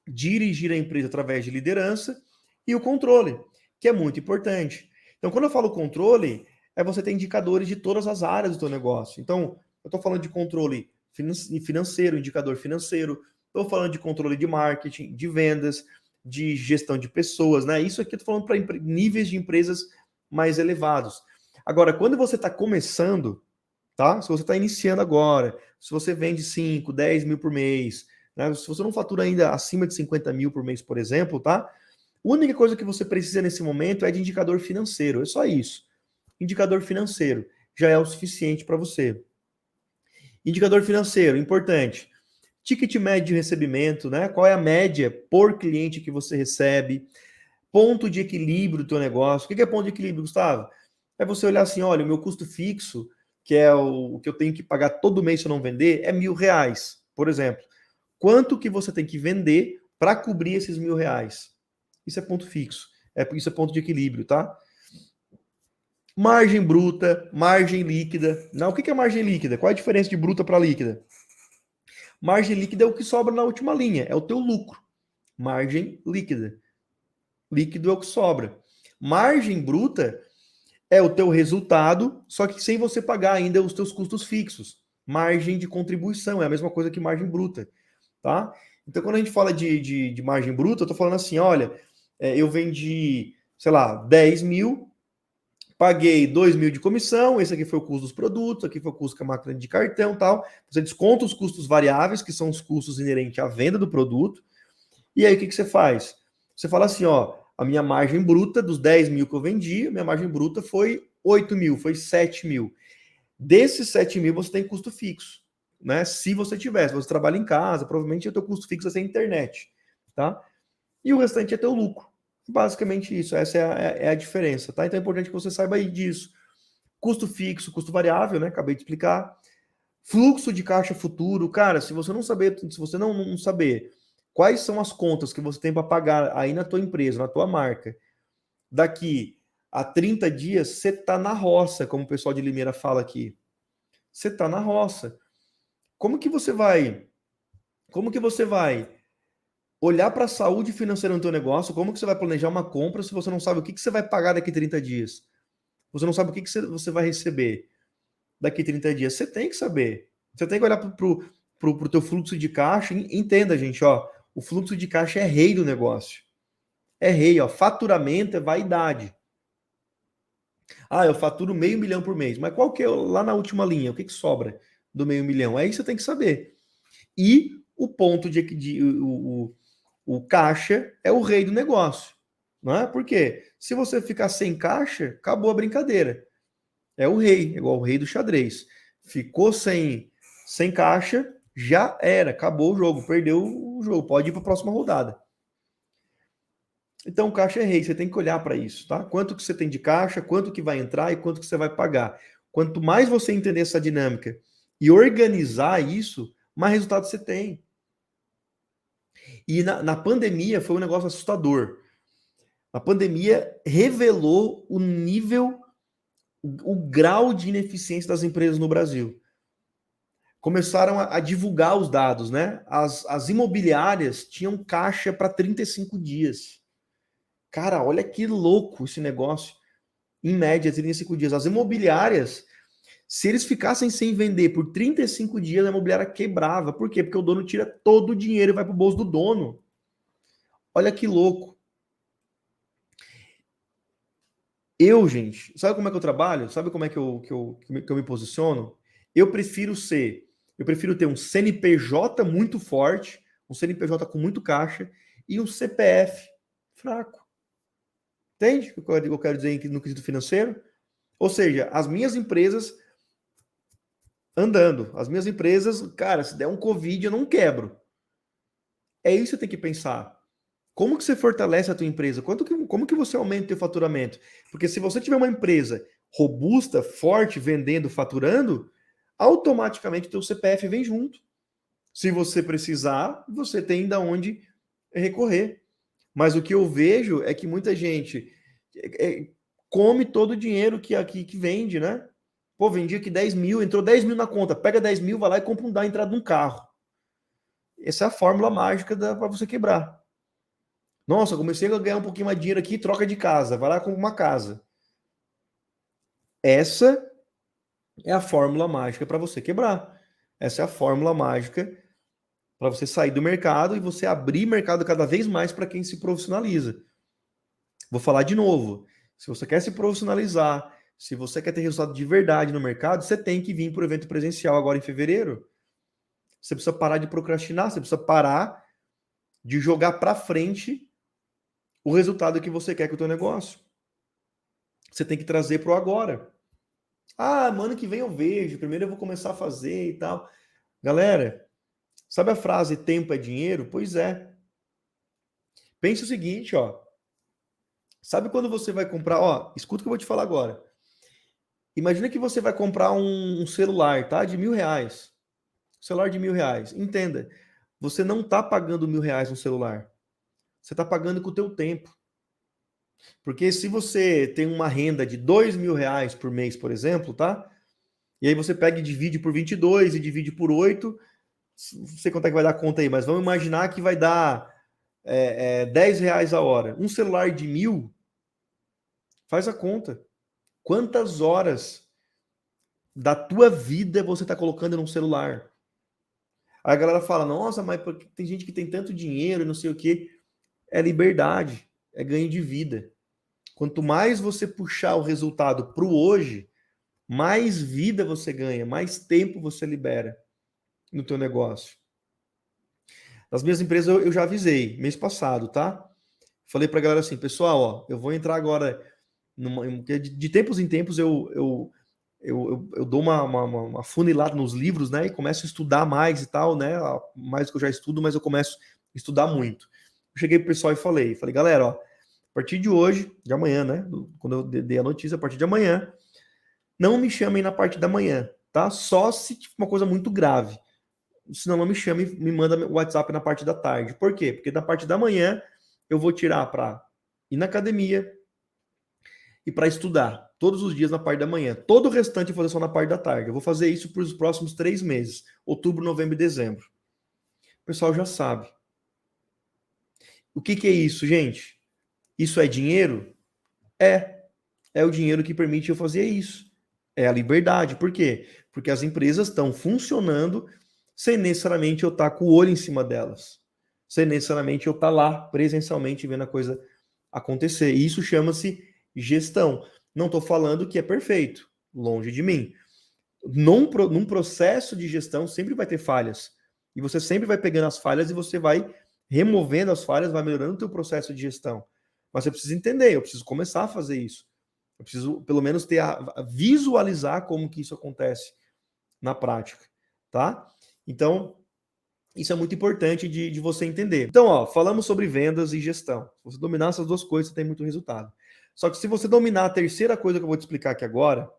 dirigir a empresa através de liderança e o controle, que é muito importante. Então, quando eu falo controle, é você ter indicadores de todas as áreas do teu negócio. Então, eu estou falando de controle financeiro, indicador financeiro, estou falando de controle de marketing, de vendas, de gestão de pessoas, né? Isso aqui eu estou falando para níveis de empresas mais elevados. Agora, quando você está começando, tá? Se você está iniciando agora, se você vende 5, 10 mil por mês, né? Se você não fatura ainda acima de 50 mil por mês, por exemplo, tá? A única coisa que você precisa nesse momento é de indicador financeiro, é só isso. Indicador financeiro. já é o suficiente para você. Indicador financeiro, importante. Ticket médio de recebimento, né? Qual é a média por cliente que você recebe? Ponto de equilíbrio do teu negócio. O que é ponto de equilíbrio, Gustavo? É você olhar assim, olha, o meu custo fixo, que é o que eu tenho que pagar todo mês se eu não vender, é R$ 1.000, por exemplo. Quanto que você tem que vender para cobrir esses R$ 1.000? Isso é ponto fixo. Isso é ponto de equilíbrio, tá? Margem bruta, margem líquida. Não, o que é margem líquida? Qual é a diferença de bruta para líquida? Margem líquida é o que sobra na última linha, é o teu lucro. Margem líquida. Líquido é o que sobra. Margem bruta é o teu resultado, só que sem você pagar ainda os teus custos fixos. Margem de contribuição é a mesma coisa que margem bruta, tá? Então, quando a gente fala de margem bruta, eu tô falando assim, olha, eu vendi, sei lá, 10 mil, paguei 2 mil de comissão, esse aqui foi o custo dos produtos, aqui foi o custo com a máquina de cartão e tal. Você desconta os custos variáveis, que são os custos inerentes à venda do produto, e aí o que você faz? Você fala assim, ó, a minha margem bruta dos 10 mil que eu vendi, a minha margem bruta foi 8 mil, foi 7 mil. Desses 7 mil você tem custo fixo, né? Se você tiver, se você trabalha em casa, provavelmente o teu custo fixo vai ser a internet, tá? E o restante é teu lucro. Basicamente isso, essa é a diferença, tá? Então é importante que você saiba aí disso. Custo fixo, custo variável, né? Acabei de explicar. Fluxo de caixa futuro, cara, se você não saber, se você não saber quais são as contas que você tem para pagar aí na tua empresa, na tua marca, daqui a 30 dias, você tá na roça, como o pessoal de Limeira fala aqui. Você tá na roça. Como que você vai? Como que você vai olhar para a saúde financeira no teu negócio? Como que você vai planejar uma compra se você não sabe o que você vai pagar daqui a 30 dias? Você não sabe o que você vai receber daqui a 30 dias? Você tem que saber. Você tem que olhar pro teu fluxo de caixa. Entenda, gente, ó, o fluxo de caixa é rei do negócio. É rei, ó. Faturamento é vaidade. Ah, eu faturo R$ 500.000 por mês. Mas qual que é lá na última linha? O que sobra do R$ 500.000? Aí você tem que saber. E o ponto o caixa é o rei do negócio. Não é? Por quê? Se você ficar sem caixa, acabou a brincadeira. É o rei, igual o rei do xadrez. Ficou sem caixa, já era, acabou o jogo, perdeu o jogo, pode ir para a próxima rodada. Então, caixa é rei, você tem que olhar para isso, tá? Quanto que você tem de caixa, quanto que vai entrar e quanto que você vai pagar. Quanto mais você entender essa dinâmica e organizar isso, mais resultado você tem. E na pandemia foi um negócio assustador. A pandemia revelou o nível, o grau de ineficiência das empresas no Brasil. Começaram a divulgar os dados, né? As imobiliárias tinham caixa para 35 dias. Cara, olha que louco esse negócio. Em média, 35 dias. As imobiliárias, se eles ficassem sem vender por 35 dias, a imobiliária quebrava. Por quê? Porque o dono tira todo o dinheiro e vai para o bolso do dono. Olha que louco. Eu, gente, sabe como é que eu trabalho? Sabe como é que eu me posiciono? Eu prefiro ter um CNPJ muito forte, um CNPJ com muito caixa e um CPF fraco. Entende o que eu quero dizer no quesito financeiro? Ou seja, as minhas empresas andando, as minhas empresas, cara, se der um Covid, eu não quebro. É isso que você tem que pensar. Como que você fortalece a tua empresa? Como que você aumenta o teu faturamento? Porque se você tiver uma empresa robusta, forte, vendendo, faturando, automaticamente o teu CPF vem junto. Se você precisar, você tem da onde recorrer. Mas o que eu vejo é que muita gente come todo o dinheiro que vende, né? Pô, vendi aqui 10 mil, entrou 10 mil na conta, pega 10 mil, vai lá e compra dá a entrada de um carro. Essa é a fórmula mágica para você quebrar. Nossa, comecei a ganhar um pouquinho mais de dinheiro aqui, troca de casa, vai lá com uma casa. Essa é a fórmula mágica para você quebrar. Essa é a fórmula mágica para você sair do mercado e você abrir mercado cada vez mais para quem se profissionaliza. Vou falar de novo. Se você quer se profissionalizar, se você quer ter resultado de verdade no mercado, você tem que vir para o evento presencial agora em fevereiro. Você precisa parar de procrastinar, você precisa parar de jogar para frente o resultado que você quer com o teu negócio. Você tem que trazer para o agora. Ah, mano, que vem eu vejo, primeiro eu vou começar a fazer e tal. Galera, sabe a frase tempo é dinheiro? Pois é. Pense o seguinte, ó. Sabe quando você vai comprar, ó, escuta o que eu vou te falar agora. Imagina que você vai comprar um celular, tá? De R$ 1.000. Celular de R$ 1.000. Entenda, você não tá pagando R$ 1.000 no celular. Você tá pagando com o teu tempo. Porque se você tem uma renda de R$ 2.000 por mês, por exemplo, tá? E aí você pega e divide por 22 e divide por 8, não sei quanto é que vai dar conta aí, mas vamos imaginar que vai dar R$ 10 a hora. Um celular de 1.000, faz a conta. Quantas horas da tua vida você está colocando num celular? Aí a galera fala, nossa, mas tem gente que tem tanto dinheiro e não sei o quê. É liberdade, é ganho de vida. Quanto mais você puxar o resultado para o hoje, mais vida você ganha, mais tempo você libera no teu negócio. Nas minhas empresas eu já avisei, mês passado, tá? Falei pra galera assim, pessoal, ó, eu vou entrar agora de tempos em tempos eu dou uma funilada nos livros, né? E começo a estudar mais e tal, né? Mais do que eu já estudo, mas eu começo a estudar muito. Eu cheguei pro pessoal e falei, galera, ó, a partir de hoje, de amanhã, né? Quando eu dei a notícia, a partir de amanhã, não me chamem na parte da manhã, tá? Só se tiver uma coisa muito grave. Senão não me chame, me manda o WhatsApp na parte da tarde. Por quê? Porque da parte da manhã eu vou tirar para ir na academia e para estudar todos os dias na parte da manhã. Todo o restante eu vou fazer só na parte da tarde. Eu vou fazer isso para os próximos 3 meses, outubro, novembro e dezembro. O pessoal já sabe. O que é isso, gente? Isso é dinheiro? É. É o dinheiro que permite eu fazer isso. É a liberdade. Por quê? Porque as empresas estão funcionando sem necessariamente eu estar com o olho em cima delas. Sem necessariamente eu estar lá presencialmente vendo a coisa acontecer. E isso chama-se gestão. Não estou falando que é perfeito, longe de mim. Num processo de gestão sempre vai ter falhas. E você sempre vai pegando as falhas e você vai removendo as falhas, vai melhorando o teu processo de gestão. Mas você precisa entender, eu preciso começar a fazer isso. Eu preciso, pelo menos, ter a visualizar como que isso acontece na prática, tá? Então, isso é muito importante de você entender. Então, ó, falamos sobre vendas e gestão. Se você dominar essas duas coisas, você tem muito resultado. Só que se você dominar a terceira coisa que eu vou te explicar aqui agora,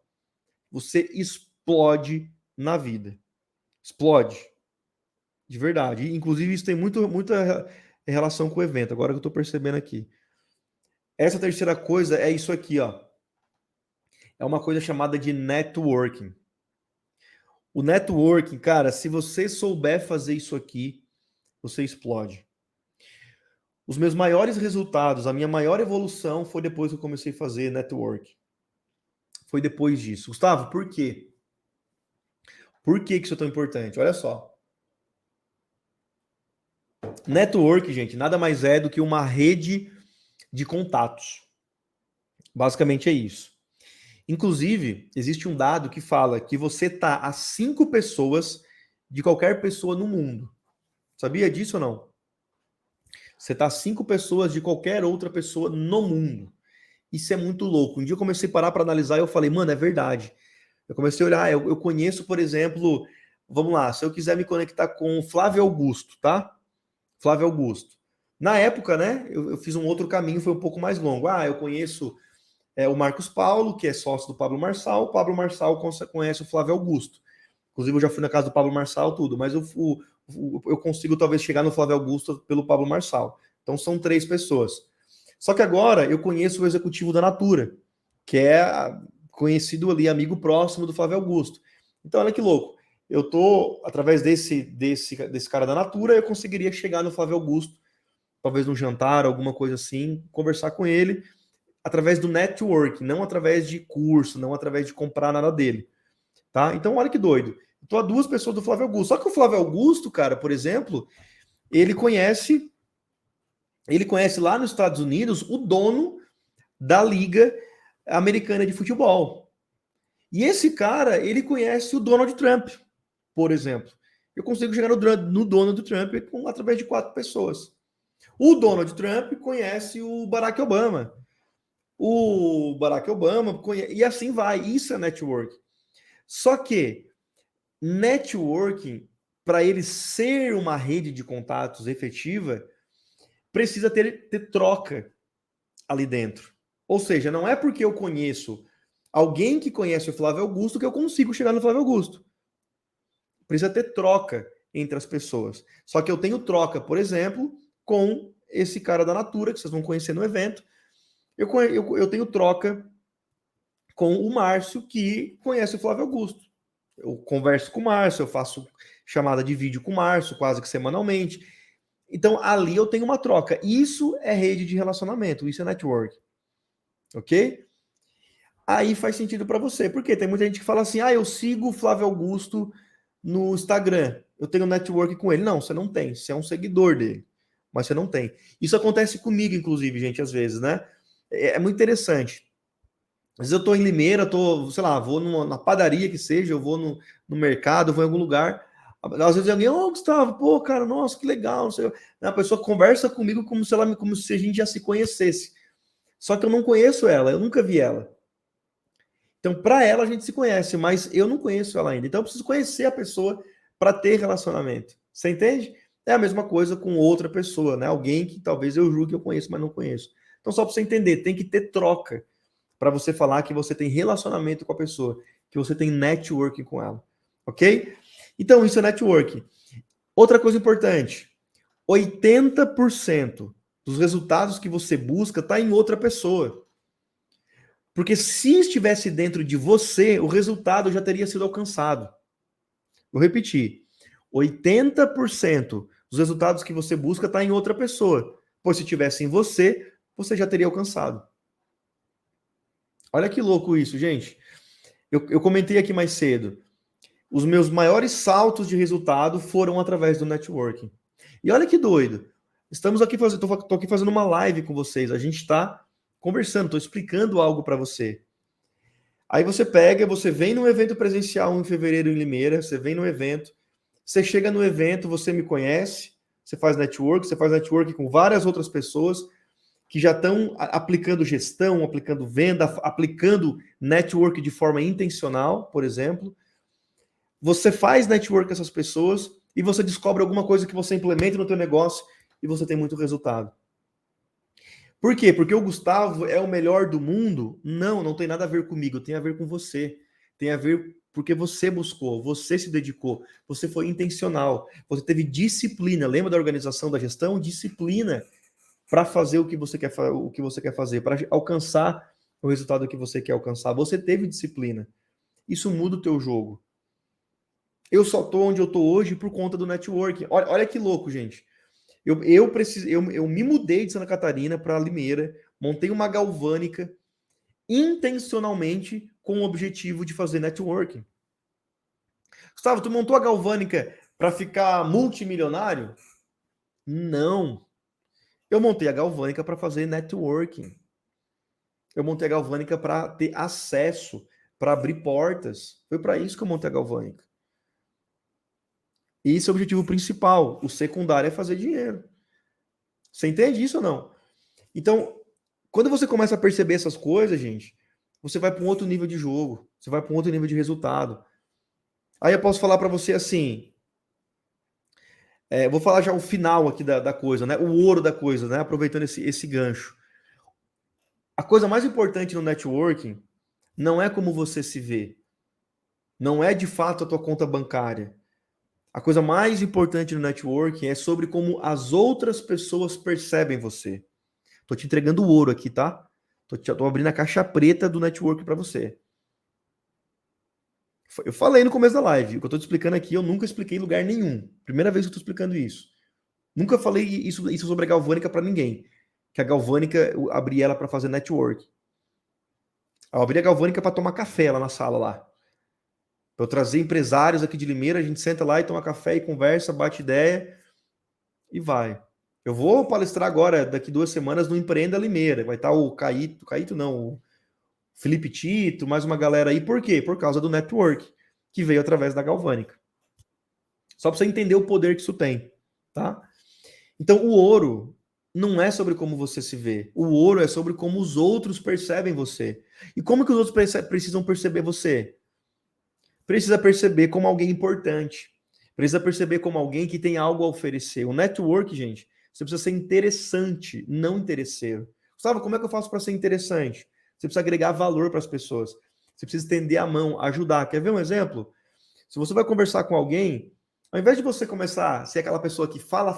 você explode na vida. Explode. De verdade. E, inclusive, isso tem muita relação com o evento, agora que eu estou percebendo aqui. Essa terceira coisa é isso aqui, ó. É uma coisa chamada de networking. O networking, cara, se você souber fazer isso aqui, você explode. Os meus maiores resultados, a minha maior evolução foi depois que eu comecei a fazer networking. Foi depois disso. Gustavo, por quê? Por que isso é tão importante? Olha só. Network, gente, nada mais é do que uma rede de contatos. Basicamente é isso. Inclusive, existe um dado que fala que você está a 5 pessoas de qualquer pessoa no mundo. Sabia disso ou não? Você está a 5 pessoas de qualquer outra pessoa no mundo. Isso é muito louco. Um dia eu comecei a parar para analisar e eu falei, mano, é verdade. Eu comecei a olhar, eu conheço, por exemplo, vamos lá, se eu quiser me conectar com o Flávio Augusto, tá? Flávio Augusto. Na época, né, eu fiz um outro caminho, foi um pouco mais longo. Ah, eu conheço o Marcos Paulo, que é sócio do Pablo Marçal. O Pablo Marçal conhece o Flávio Augusto. Inclusive, eu já fui na casa do Pablo Marçal, tudo, mas eu consigo talvez chegar no Flávio Augusto pelo Pablo Marçal. Então, são 3 pessoas. Só que agora eu conheço o executivo da Natura, que é conhecido ali, amigo próximo do Flávio Augusto. Então, olha que louco. Eu tô, através desse cara da Natura, eu conseguiria chegar no Flávio Augusto, talvez num jantar, alguma coisa assim, conversar com ele, através do network, não através de curso, não através de comprar nada dele, tá? Então, olha que doido. Estou a 2 pessoas do Flávio Augusto. Só que o Flávio Augusto, cara, por exemplo, ele conhece lá nos Estados Unidos o dono da Liga Americana de Futebol. E esse cara, ele conhece o Donald Trump, por exemplo. Eu consigo chegar no Donald Trump através de 4 pessoas. O Donald Trump conhece o Barack Obama. O Barack Obama conhece, e assim vai. Isso é network. Só que networking, para ele ser uma rede de contatos efetiva, precisa ter troca ali dentro. Ou seja, não é porque eu conheço alguém que conhece o Flávio Augusto que eu consigo chegar no Flávio Augusto. Precisa ter troca entre as pessoas. Só que eu tenho troca, por exemplo, com esse cara da Natura, que vocês vão conhecer no evento. Eu tenho troca com o Márcio, que conhece o Flávio Augusto. Eu converso com o Márcio, eu faço chamada de vídeo com o Márcio, quase que semanalmente. Então, ali eu tenho uma troca. Isso é rede de relacionamento, isso é network. Ok? Aí faz sentido para você. Porque tem muita gente que fala assim, eu sigo o Flávio Augusto no Instagram. Eu tenho network com ele. Não, você não tem. Você é um seguidor dele. Mas você não tem. Isso acontece comigo, inclusive, gente, às vezes, né? É muito interessante. Às vezes eu tô em Limeira, sei lá, vou na padaria que seja, eu vou no mercado, eu vou em algum lugar. Às vezes alguém, Gustavo, pô, cara, nossa, que legal. Não sei. A pessoa conversa comigo como se a gente já se conhecesse. Só que eu não conheço ela, eu nunca vi ela. Então, para ela, a gente se conhece, mas eu não conheço ela ainda. Então, eu preciso conhecer a pessoa para ter relacionamento. Você entende? É a mesma coisa com outra pessoa, né? Alguém que talvez eu julgue que eu conheço, mas não conheço. Então, só para você entender, tem que ter troca para você falar que você tem relacionamento com a pessoa, que você tem networking com ela. Ok? Então, isso é networking. Outra coisa importante: 80% dos resultados que você busca está em outra pessoa. Porque se estivesse dentro de você, o resultado já teria sido alcançado. Vou repetir. 80% dos resultados que você busca está em outra pessoa. Pois se tivesse em você, você já teria alcançado. Olha que louco isso, gente. Eu comentei aqui mais cedo. Os meus maiores saltos de resultado foram através do networking. E olha que doido. Estamos aqui fazendo, tô aqui fazendo uma live com vocês. A gente está conversando, estou explicando algo para você. Aí você vem num evento presencial em fevereiro em Limeira, você vem no evento, você chega no evento, você me conhece, você faz network com várias outras pessoas que já estão aplicando gestão, aplicando venda, aplicando network de forma intencional, por exemplo. Você faz network com essas pessoas e você descobre alguma coisa que você implementa no teu negócio e você tem muito resultado. Por quê? Porque o Gustavo é o melhor do mundo? Não, não tem nada a ver comigo, tem a ver com você. Tem a ver porque você buscou, você se dedicou, você foi intencional, você teve disciplina. Lembra da organização da gestão? Disciplina para fazer o que você quer fazer, para alcançar o resultado que você quer alcançar. Você teve disciplina. Isso muda o teu jogo. Eu só tô onde eu tô hoje por conta do networking. Olha que louco, gente. Eu me mudei de Santa Catarina para Limeira, montei uma galvânica intencionalmente com o objetivo de fazer networking. Gustavo, tu montou a galvânica para ficar multimilionário? Não. Eu montei a galvânica para fazer networking. Eu montei a galvânica para ter acesso, para abrir portas. Foi para isso que eu montei a galvânica. E esse é o objetivo principal. O secundário é fazer dinheiro. Você entende isso ou não? Então, quando você começa a perceber essas coisas, gente, você vai para um outro nível de jogo, você vai para um outro nível de resultado. Aí eu posso falar para você assim, vou falar já o final aqui da coisa, né? O ouro da coisa, né? Aproveitando esse gancho. A coisa mais importante no networking não é como você se vê, não é de fato a tua conta bancária. A coisa mais importante no networking é sobre como as outras pessoas percebem você. Tô te entregando o ouro aqui, tá? Tô abrindo a caixa preta do network para você. Eu falei no começo da live, o que eu tô te explicando aqui, eu nunca expliquei em lugar nenhum. Primeira vez que eu tô explicando isso. Nunca falei isso sobre a galvânica para ninguém. Que a galvânica, eu abri ela para fazer network. Eu abri a galvânica para tomar café lá na sala lá. Pra eu trazer empresários aqui de Limeira, a gente senta lá e toma café e conversa, bate ideia e vai. Eu vou palestrar agora, daqui 2 semanas, no Empreenda Limeira. Vai estar o Caíto não, o Felipe Tito, mais uma galera aí. Por quê? Por causa do network, que veio através da galvânica. Só para você entender o poder que isso tem, tá? Então, o ouro não é sobre como você se vê. O ouro é sobre como os outros percebem você. E como que os outros precisam perceber você? precisa perceber como alguém importante, precisa perceber como alguém que tem algo a oferecer. O network, gente, você precisa ser interessante, não interesseiro. Gustavo, como é que eu faço para ser interessante? Você precisa agregar valor para as pessoas. Você precisa estender a mão, ajudar. Quer ver um exemplo? Se você vai conversar com alguém, ao invés de você começar a ser aquela pessoa que fala,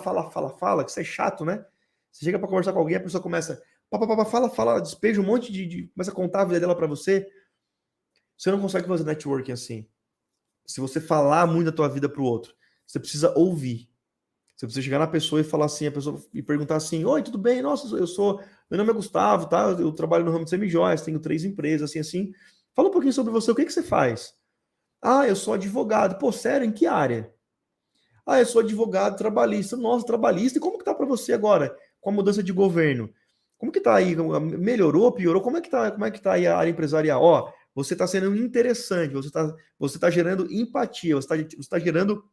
que isso é chato, né? Você chega para conversar com alguém, a pessoa começa, fala, despeja um monte começa a contar a vida dela para você. Você não consegue fazer networking assim. Se você falar muito da tua vida para o outro, você precisa ouvir. Você precisa chegar na pessoa e falar assim, a pessoa e perguntar assim: "Oi, tudo bem? Nossa, meu nome é Gustavo, tá? Eu trabalho no ramo de semijoias, tenho 3 empresas, assim. Fala um pouquinho sobre você, o que que você faz?" "Ah, eu sou advogado." "Pô, sério? Em que área?" "Ah, eu sou advogado trabalhista." "Nossa, trabalhista. E como que tá para você agora com a mudança de governo? Como que tá aí? Melhorou, piorou? Como é que tá aí a área empresarial?" Ó, você está sendo interessante, você tá gerando empatia, você tá gerando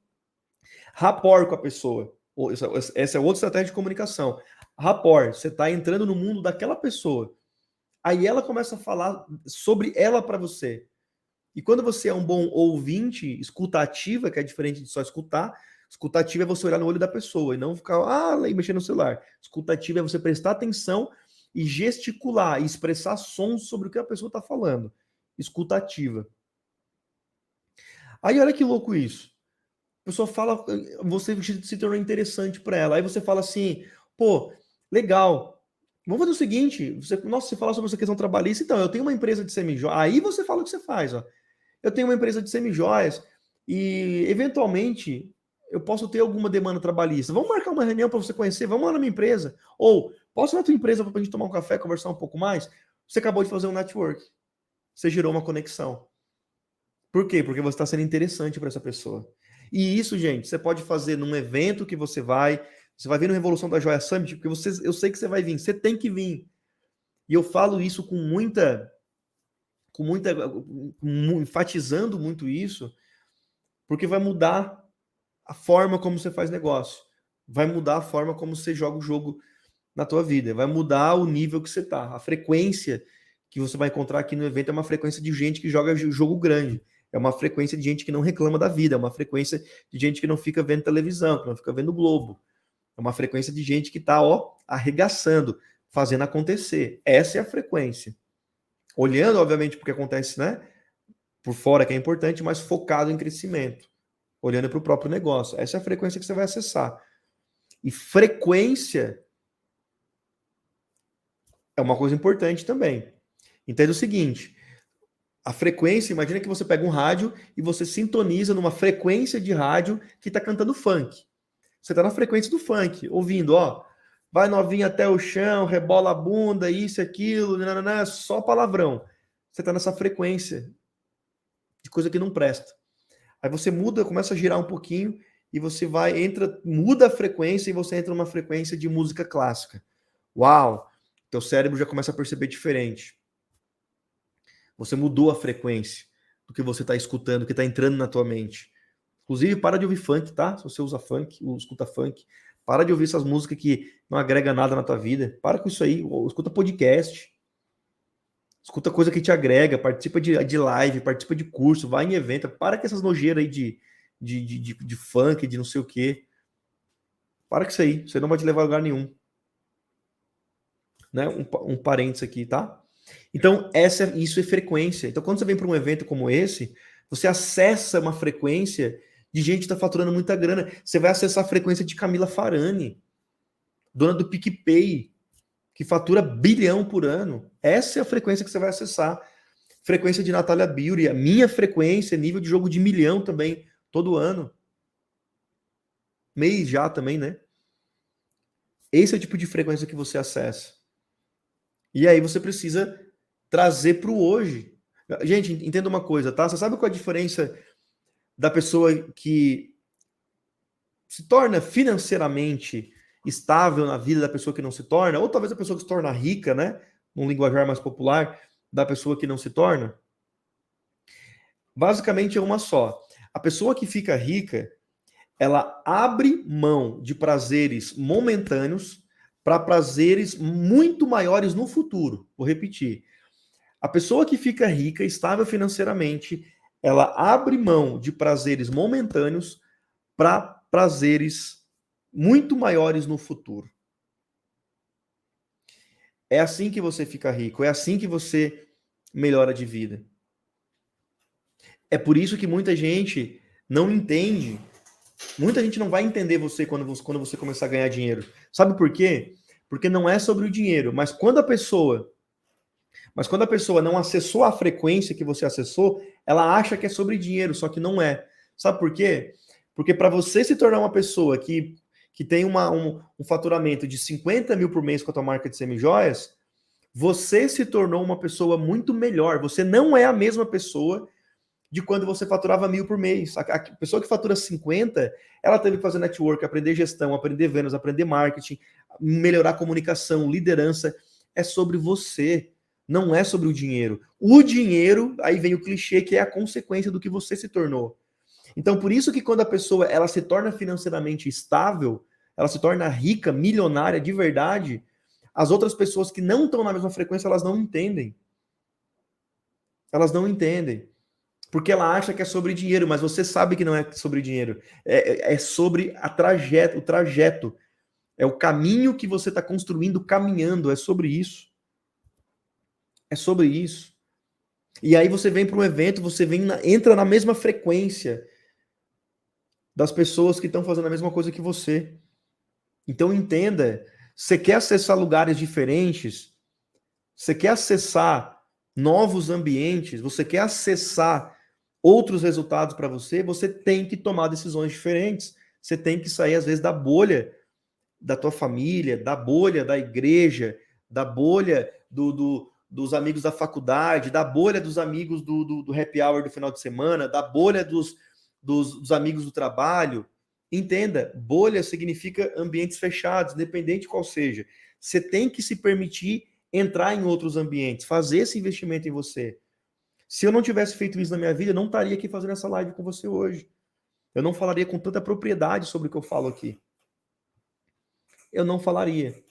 rapport com a pessoa. Essa é outra estratégia de comunicação. Rapport, você está entrando no mundo daquela pessoa. Aí ela começa a falar sobre ela para você. E quando você é um bom ouvinte, escuta ativa, que é diferente de só escutar, escuta ativa é você olhar no olho da pessoa e não ficar e mexer no celular. Escuta ativa é você prestar atenção e gesticular e expressar sons sobre o que a pessoa está falando. Escuta ativa. Aí olha que louco isso. A pessoa fala, você se tornou interessante para ela. Aí você fala assim, pô, legal. Vamos fazer o seguinte, você fala sobre essa questão trabalhista, então, eu tenho uma empresa de semijoias. Aí você fala o que você faz, ó. Eu tenho uma empresa de semijoias e, eventualmente, eu posso ter alguma demanda trabalhista. Vamos marcar uma reunião para você conhecer? Vamos lá na minha empresa. Ou, posso ir na tua empresa para a gente tomar um café, conversar um pouco mais? Você acabou de fazer um network. Você gerou uma conexão. Por quê? Porque você está sendo interessante para essa pessoa. E isso, gente, você pode fazer num evento que você vai vir no Revolução da Joia Summit, porque eu sei que você vai vir, você tem que vir. E eu falo isso enfatizando muito isso, porque vai mudar a forma como você faz negócio, vai mudar a forma como você joga o jogo na tua vida, vai mudar o nível que você tá, a frequência que você vai encontrar aqui no evento é uma frequência de gente que joga jogo grande, é uma frequência de gente que não reclama da vida, é uma frequência de gente que não fica vendo televisão, que não fica vendo Globo, é uma frequência de gente que tá, arregaçando, fazendo acontecer. Essa é a frequência. Olhando, obviamente, porque acontece, né, por fora, que é importante, mas focado em crescimento, olhando para o próprio negócio. Essa é a frequência que você vai acessar. E frequência é uma coisa importante também. Entenda o seguinte, a frequência, imagina que você pega um rádio e você sintoniza numa frequência de rádio que está cantando funk. Você está na frequência do funk, ouvindo, vai novinha até o chão, rebola a bunda, isso, aquilo, nananã, só palavrão. Você está nessa frequência de coisa que não presta. Aí você muda, começa a girar um pouquinho e você muda a frequência e você entra numa frequência de música clássica. Uau! Teu cérebro já começa a perceber diferente. Você mudou a frequência do que você está escutando, que está entrando na tua mente. Inclusive, para de ouvir funk, tá? Se você usa funk, ou escuta funk, para de ouvir essas músicas que não agrega nada na tua vida. Para com isso aí. Escuta podcast. Escuta coisa que te agrega. Participa de live, participa de curso, vai em evento. Para com essas nojeiras aí de funk, de não sei o quê. Para com isso aí. Você não vai te levar a lugar nenhum. Né? Um parênteses aqui, tá? Então, isso é frequência. Então, quando você vem para um evento como esse, você acessa uma frequência de gente que está faturando muita grana. Você vai acessar a frequência de Camila Farani, dona do PicPay, que fatura bilhão por ano. Essa é a frequência que você vai acessar. Frequência de Natália Beauty, a minha frequência, nível de jogo de milhão também, todo ano. Mês já também, né? Esse é o tipo de frequência que você acessa. E aí você precisa trazer para o hoje. Gente, entenda uma coisa, tá? Você sabe qual é a diferença da pessoa que se torna financeiramente estável na vida da pessoa que não se torna? Ou talvez a pessoa que se torna rica, né? Num linguajar mais popular, da pessoa que não se torna? Basicamente é uma só. A pessoa que fica rica, ela abre mão de prazeres momentâneos para prazeres muito maiores no futuro. Vou repetir. A pessoa que fica rica, estável financeiramente, ela abre mão de prazeres momentâneos para prazeres muito maiores no futuro. É assim que você fica rico, é assim que você melhora de vida. É por isso que muita gente não entende, muita gente não vai entender você quando você começar a ganhar dinheiro. Sabe por quê? Porque não é sobre o dinheiro, mas quando a pessoa não acessou a frequência que você acessou, ela acha que é sobre dinheiro, só que não é. Sabe por quê? Porque para você se tornar uma pessoa que tem um faturamento de 50 mil por mês com a tua marca de semijoias, você se tornou uma pessoa muito melhor. Você não é a mesma pessoa de quando você faturava 1.000 por mês. A pessoa que fatura 50, ela teve que fazer network, aprender gestão, aprender vendas, aprender marketing, melhorar a comunicação, liderança. É sobre você, não é sobre o dinheiro. O dinheiro, aí vem o clichê, que é a consequência do que você se tornou. Então, por isso que quando a pessoa ela se torna financeiramente estável, ela se torna rica, milionária de verdade, as outras pessoas que não estão na mesma frequência, elas não entendem. Elas não entendem. Porque ela acha que é sobre dinheiro, mas você sabe que não é sobre dinheiro. É sobre o trajeto. É o caminho que você está construindo, caminhando. É sobre isso. É sobre isso. E aí você vem para um evento, entra na mesma frequência das pessoas que estão fazendo a mesma coisa que você. Então entenda, você quer acessar lugares diferentes, você quer acessar novos ambientes, você quer acessar outros resultados para você, você tem que tomar decisões diferentes. Você tem que sair, às vezes, da bolha da tua família, da bolha da igreja, da bolha dos amigos da faculdade, da bolha dos amigos do happy hour do final de semana, da bolha dos amigos do trabalho. Entenda, bolha significa ambientes fechados, independente qual seja. Você tem que se permitir entrar em outros ambientes, fazer esse investimento em você. Se eu não tivesse feito isso na minha vida, eu não estaria aqui fazendo essa live com você hoje. Eu não falaria com tanta propriedade sobre o que eu falo aqui. Eu não falaria.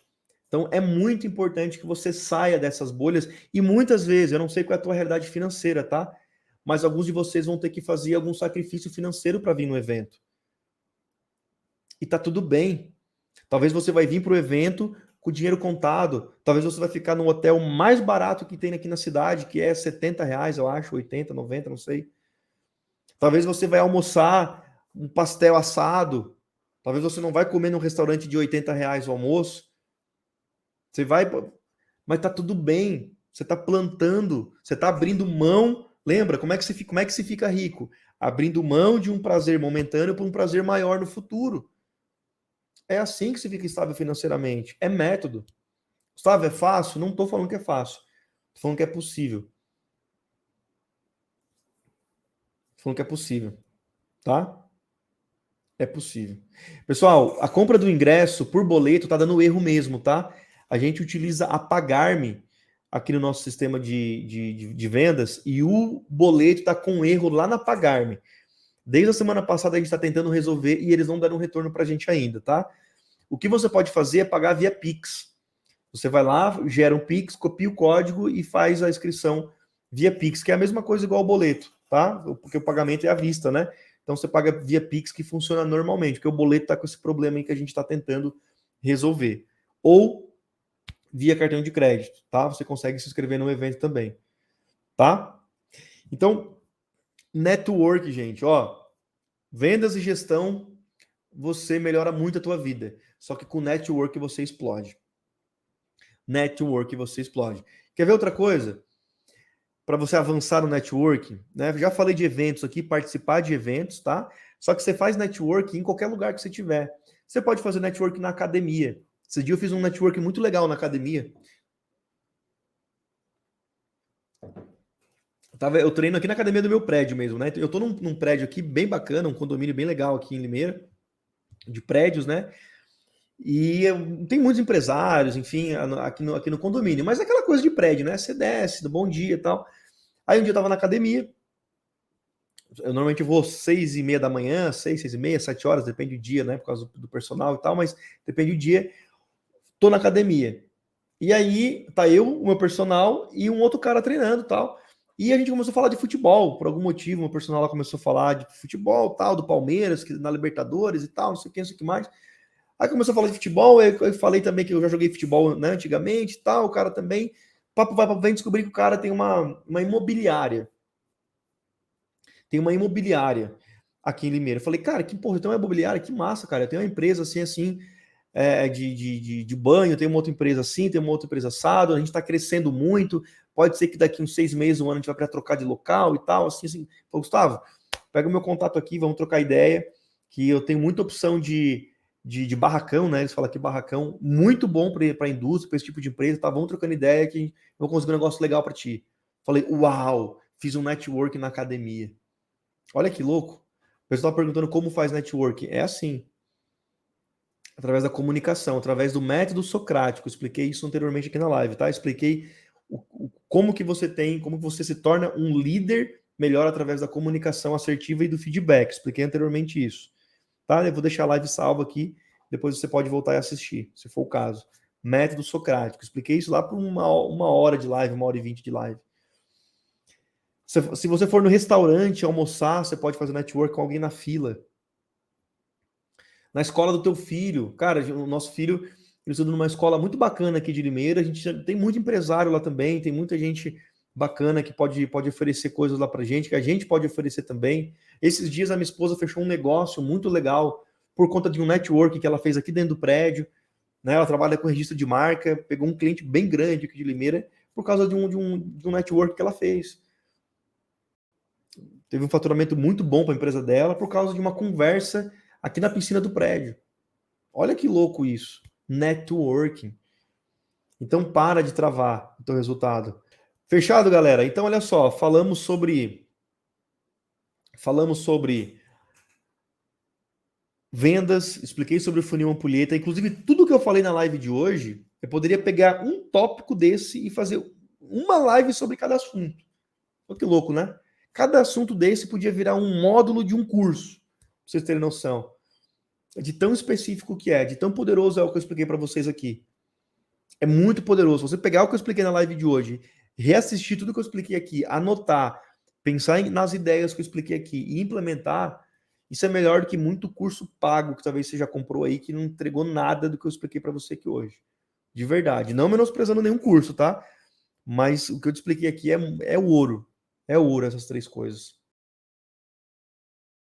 Então, é muito importante que você saia dessas bolhas. E muitas vezes, eu não sei qual é a tua realidade financeira, tá? Mas alguns de vocês vão ter que fazer algum sacrifício financeiro para vir no evento. E tá tudo bem. Talvez você vai vir para o evento com dinheiro contado. Talvez você vai ficar no hotel mais barato que tem aqui na cidade, que é R$70, eu acho, 80, 90, não sei. Talvez você vai almoçar um pastel assado. Talvez você não vai comer num restaurante de R$80 o almoço. Você vai, mas tá tudo bem. Você tá plantando, você tá abrindo mão. Lembra como é que se fica rico? Abrindo mão de um prazer momentâneo para um prazer maior no futuro. É assim que se fica estável financeiramente. É método. Gustavo, é fácil? Não estou falando que é fácil. Estou falando que é possível. Estou falando que é possível. Tá? É possível. Pessoal, a compra do ingresso por boleto tá dando erro mesmo, tá? A gente utiliza a Pagar.me aqui no nosso sistema de vendas e o boleto tá com erro lá na Pagar.me. Desde a semana passada a gente está tentando resolver e eles não deram um retorno para a gente ainda, tá? O que você pode fazer é pagar via Pix. Você vai lá, gera um Pix, copia o código e faz a inscrição via Pix, que é a mesma coisa igual ao boleto, tá? Porque o pagamento é à vista, né? Então você paga via Pix, que funciona normalmente, porque o boleto está com esse problema aí que a gente está tentando resolver. Ou via cartão de crédito, tá? Você consegue se inscrever no evento também, tá? Então, network, gente, ó, vendas e gestão, você melhora muito a tua vida. Só que com network você explode. Network você explode. Quer ver outra coisa? Para você avançar no network, né? Já falei de eventos aqui, participar de eventos, tá? Só que você faz network em qualquer lugar que você tiver. Você pode fazer network na academia. Esse dia eu fiz um network muito legal na academia. Eu treino aqui na academia do meu prédio mesmo, né? Eu tô num prédio aqui bem bacana, um condomínio bem legal aqui em Limeira, de prédios, né? E tem muitos empresários, enfim, aqui no condomínio, mas é aquela coisa de prédio, né? Você desce, do bom dia e tal. Aí um dia eu tava na academia, eu normalmente vou 6:30 da manhã, 6:30, 7 horas, depende do dia, né? Por causa do personal e tal, mas depende do dia. Tô na academia. E aí tá eu, o meu personal e um outro cara treinando e tal. E a gente começou a falar de futebol, por algum motivo, uma personal lá começou a falar de futebol, tal, do Palmeiras, que na Libertadores e tal, não sei o que, não sei o que mais. Aí começou a falar de futebol, eu falei também que eu já joguei futebol, né, antigamente e tal, o cara também. Papo vai, papo vem, descobri que o cara tem uma imobiliária. Tem uma imobiliária aqui em Limeira. Eu falei, cara, que porra, tem uma imobiliária, que massa, cara. Eu tenho uma empresa assim, de banho, tem uma outra empresa assim, tem uma outra empresa assado, a gente está crescendo muito, pode ser que daqui uns 6 meses, um ano, a gente vai para trocar de local e tal, assim. Falei, Gustavo, pega o meu contato aqui, vamos trocar ideia, que eu tenho muita opção de barracão, né? Eles falam que barracão, muito bom para a indústria, para esse tipo de empresa, tá? Vamos trocando ideia que eu vou conseguir um negócio legal para ti. Falei, uau, fiz um network na academia. Olha que louco. O pessoal está perguntando como faz network. É assim, através da comunicação, através do método socrático. Expliquei isso anteriormente aqui na live, tá? Expliquei como que você tem, como que você se torna um líder melhor através da comunicação assertiva e do feedback. Expliquei anteriormente isso, tá? Eu vou deixar a live salva aqui, depois você pode voltar e assistir, se for o caso. Método socrático. Expliquei isso lá por uma hora de live, 1h20 de live. Se você for no restaurante almoçar, você pode fazer network com alguém na fila. Na escola do teu filho. Cara, o nosso filho, ele estuda numa escola muito bacana aqui de Limeira. A gente tem muito empresário lá também, tem muita gente bacana que pode oferecer coisas lá pra gente, que a gente pode oferecer também. Esses dias a minha esposa fechou um negócio muito legal por conta de um network que ela fez aqui dentro do prédio. Né? Ela trabalha com registro de marca, pegou um cliente bem grande aqui de Limeira por causa de um network que ela fez. Teve um faturamento muito bom para a empresa dela por causa de uma conversa aqui na piscina do prédio. Olha que louco isso. Networking. Então para de travar o teu resultado. Fechado, galera? Então olha só, falamos sobre vendas, expliquei sobre o funil ampulheta, inclusive tudo que eu falei na live de hoje, eu poderia pegar um tópico desse e fazer uma live sobre cada assunto. Olha que louco, né? Cada assunto desse podia virar um módulo de um curso, pra vocês terem noção. De tão específico que é, de tão poderoso é o que eu expliquei para vocês aqui. É muito poderoso. Você pegar o que eu expliquei na live de hoje, reassistir tudo que eu expliquei aqui, anotar, pensar nas ideias que eu expliquei aqui e implementar, isso é melhor do que muito curso pago que talvez você já comprou aí, que não entregou nada do que eu expliquei para você aqui hoje. De verdade. Não menosprezando nenhum curso, tá? Mas o que eu te expliquei aqui é o ouro. É ouro essas 3 coisas.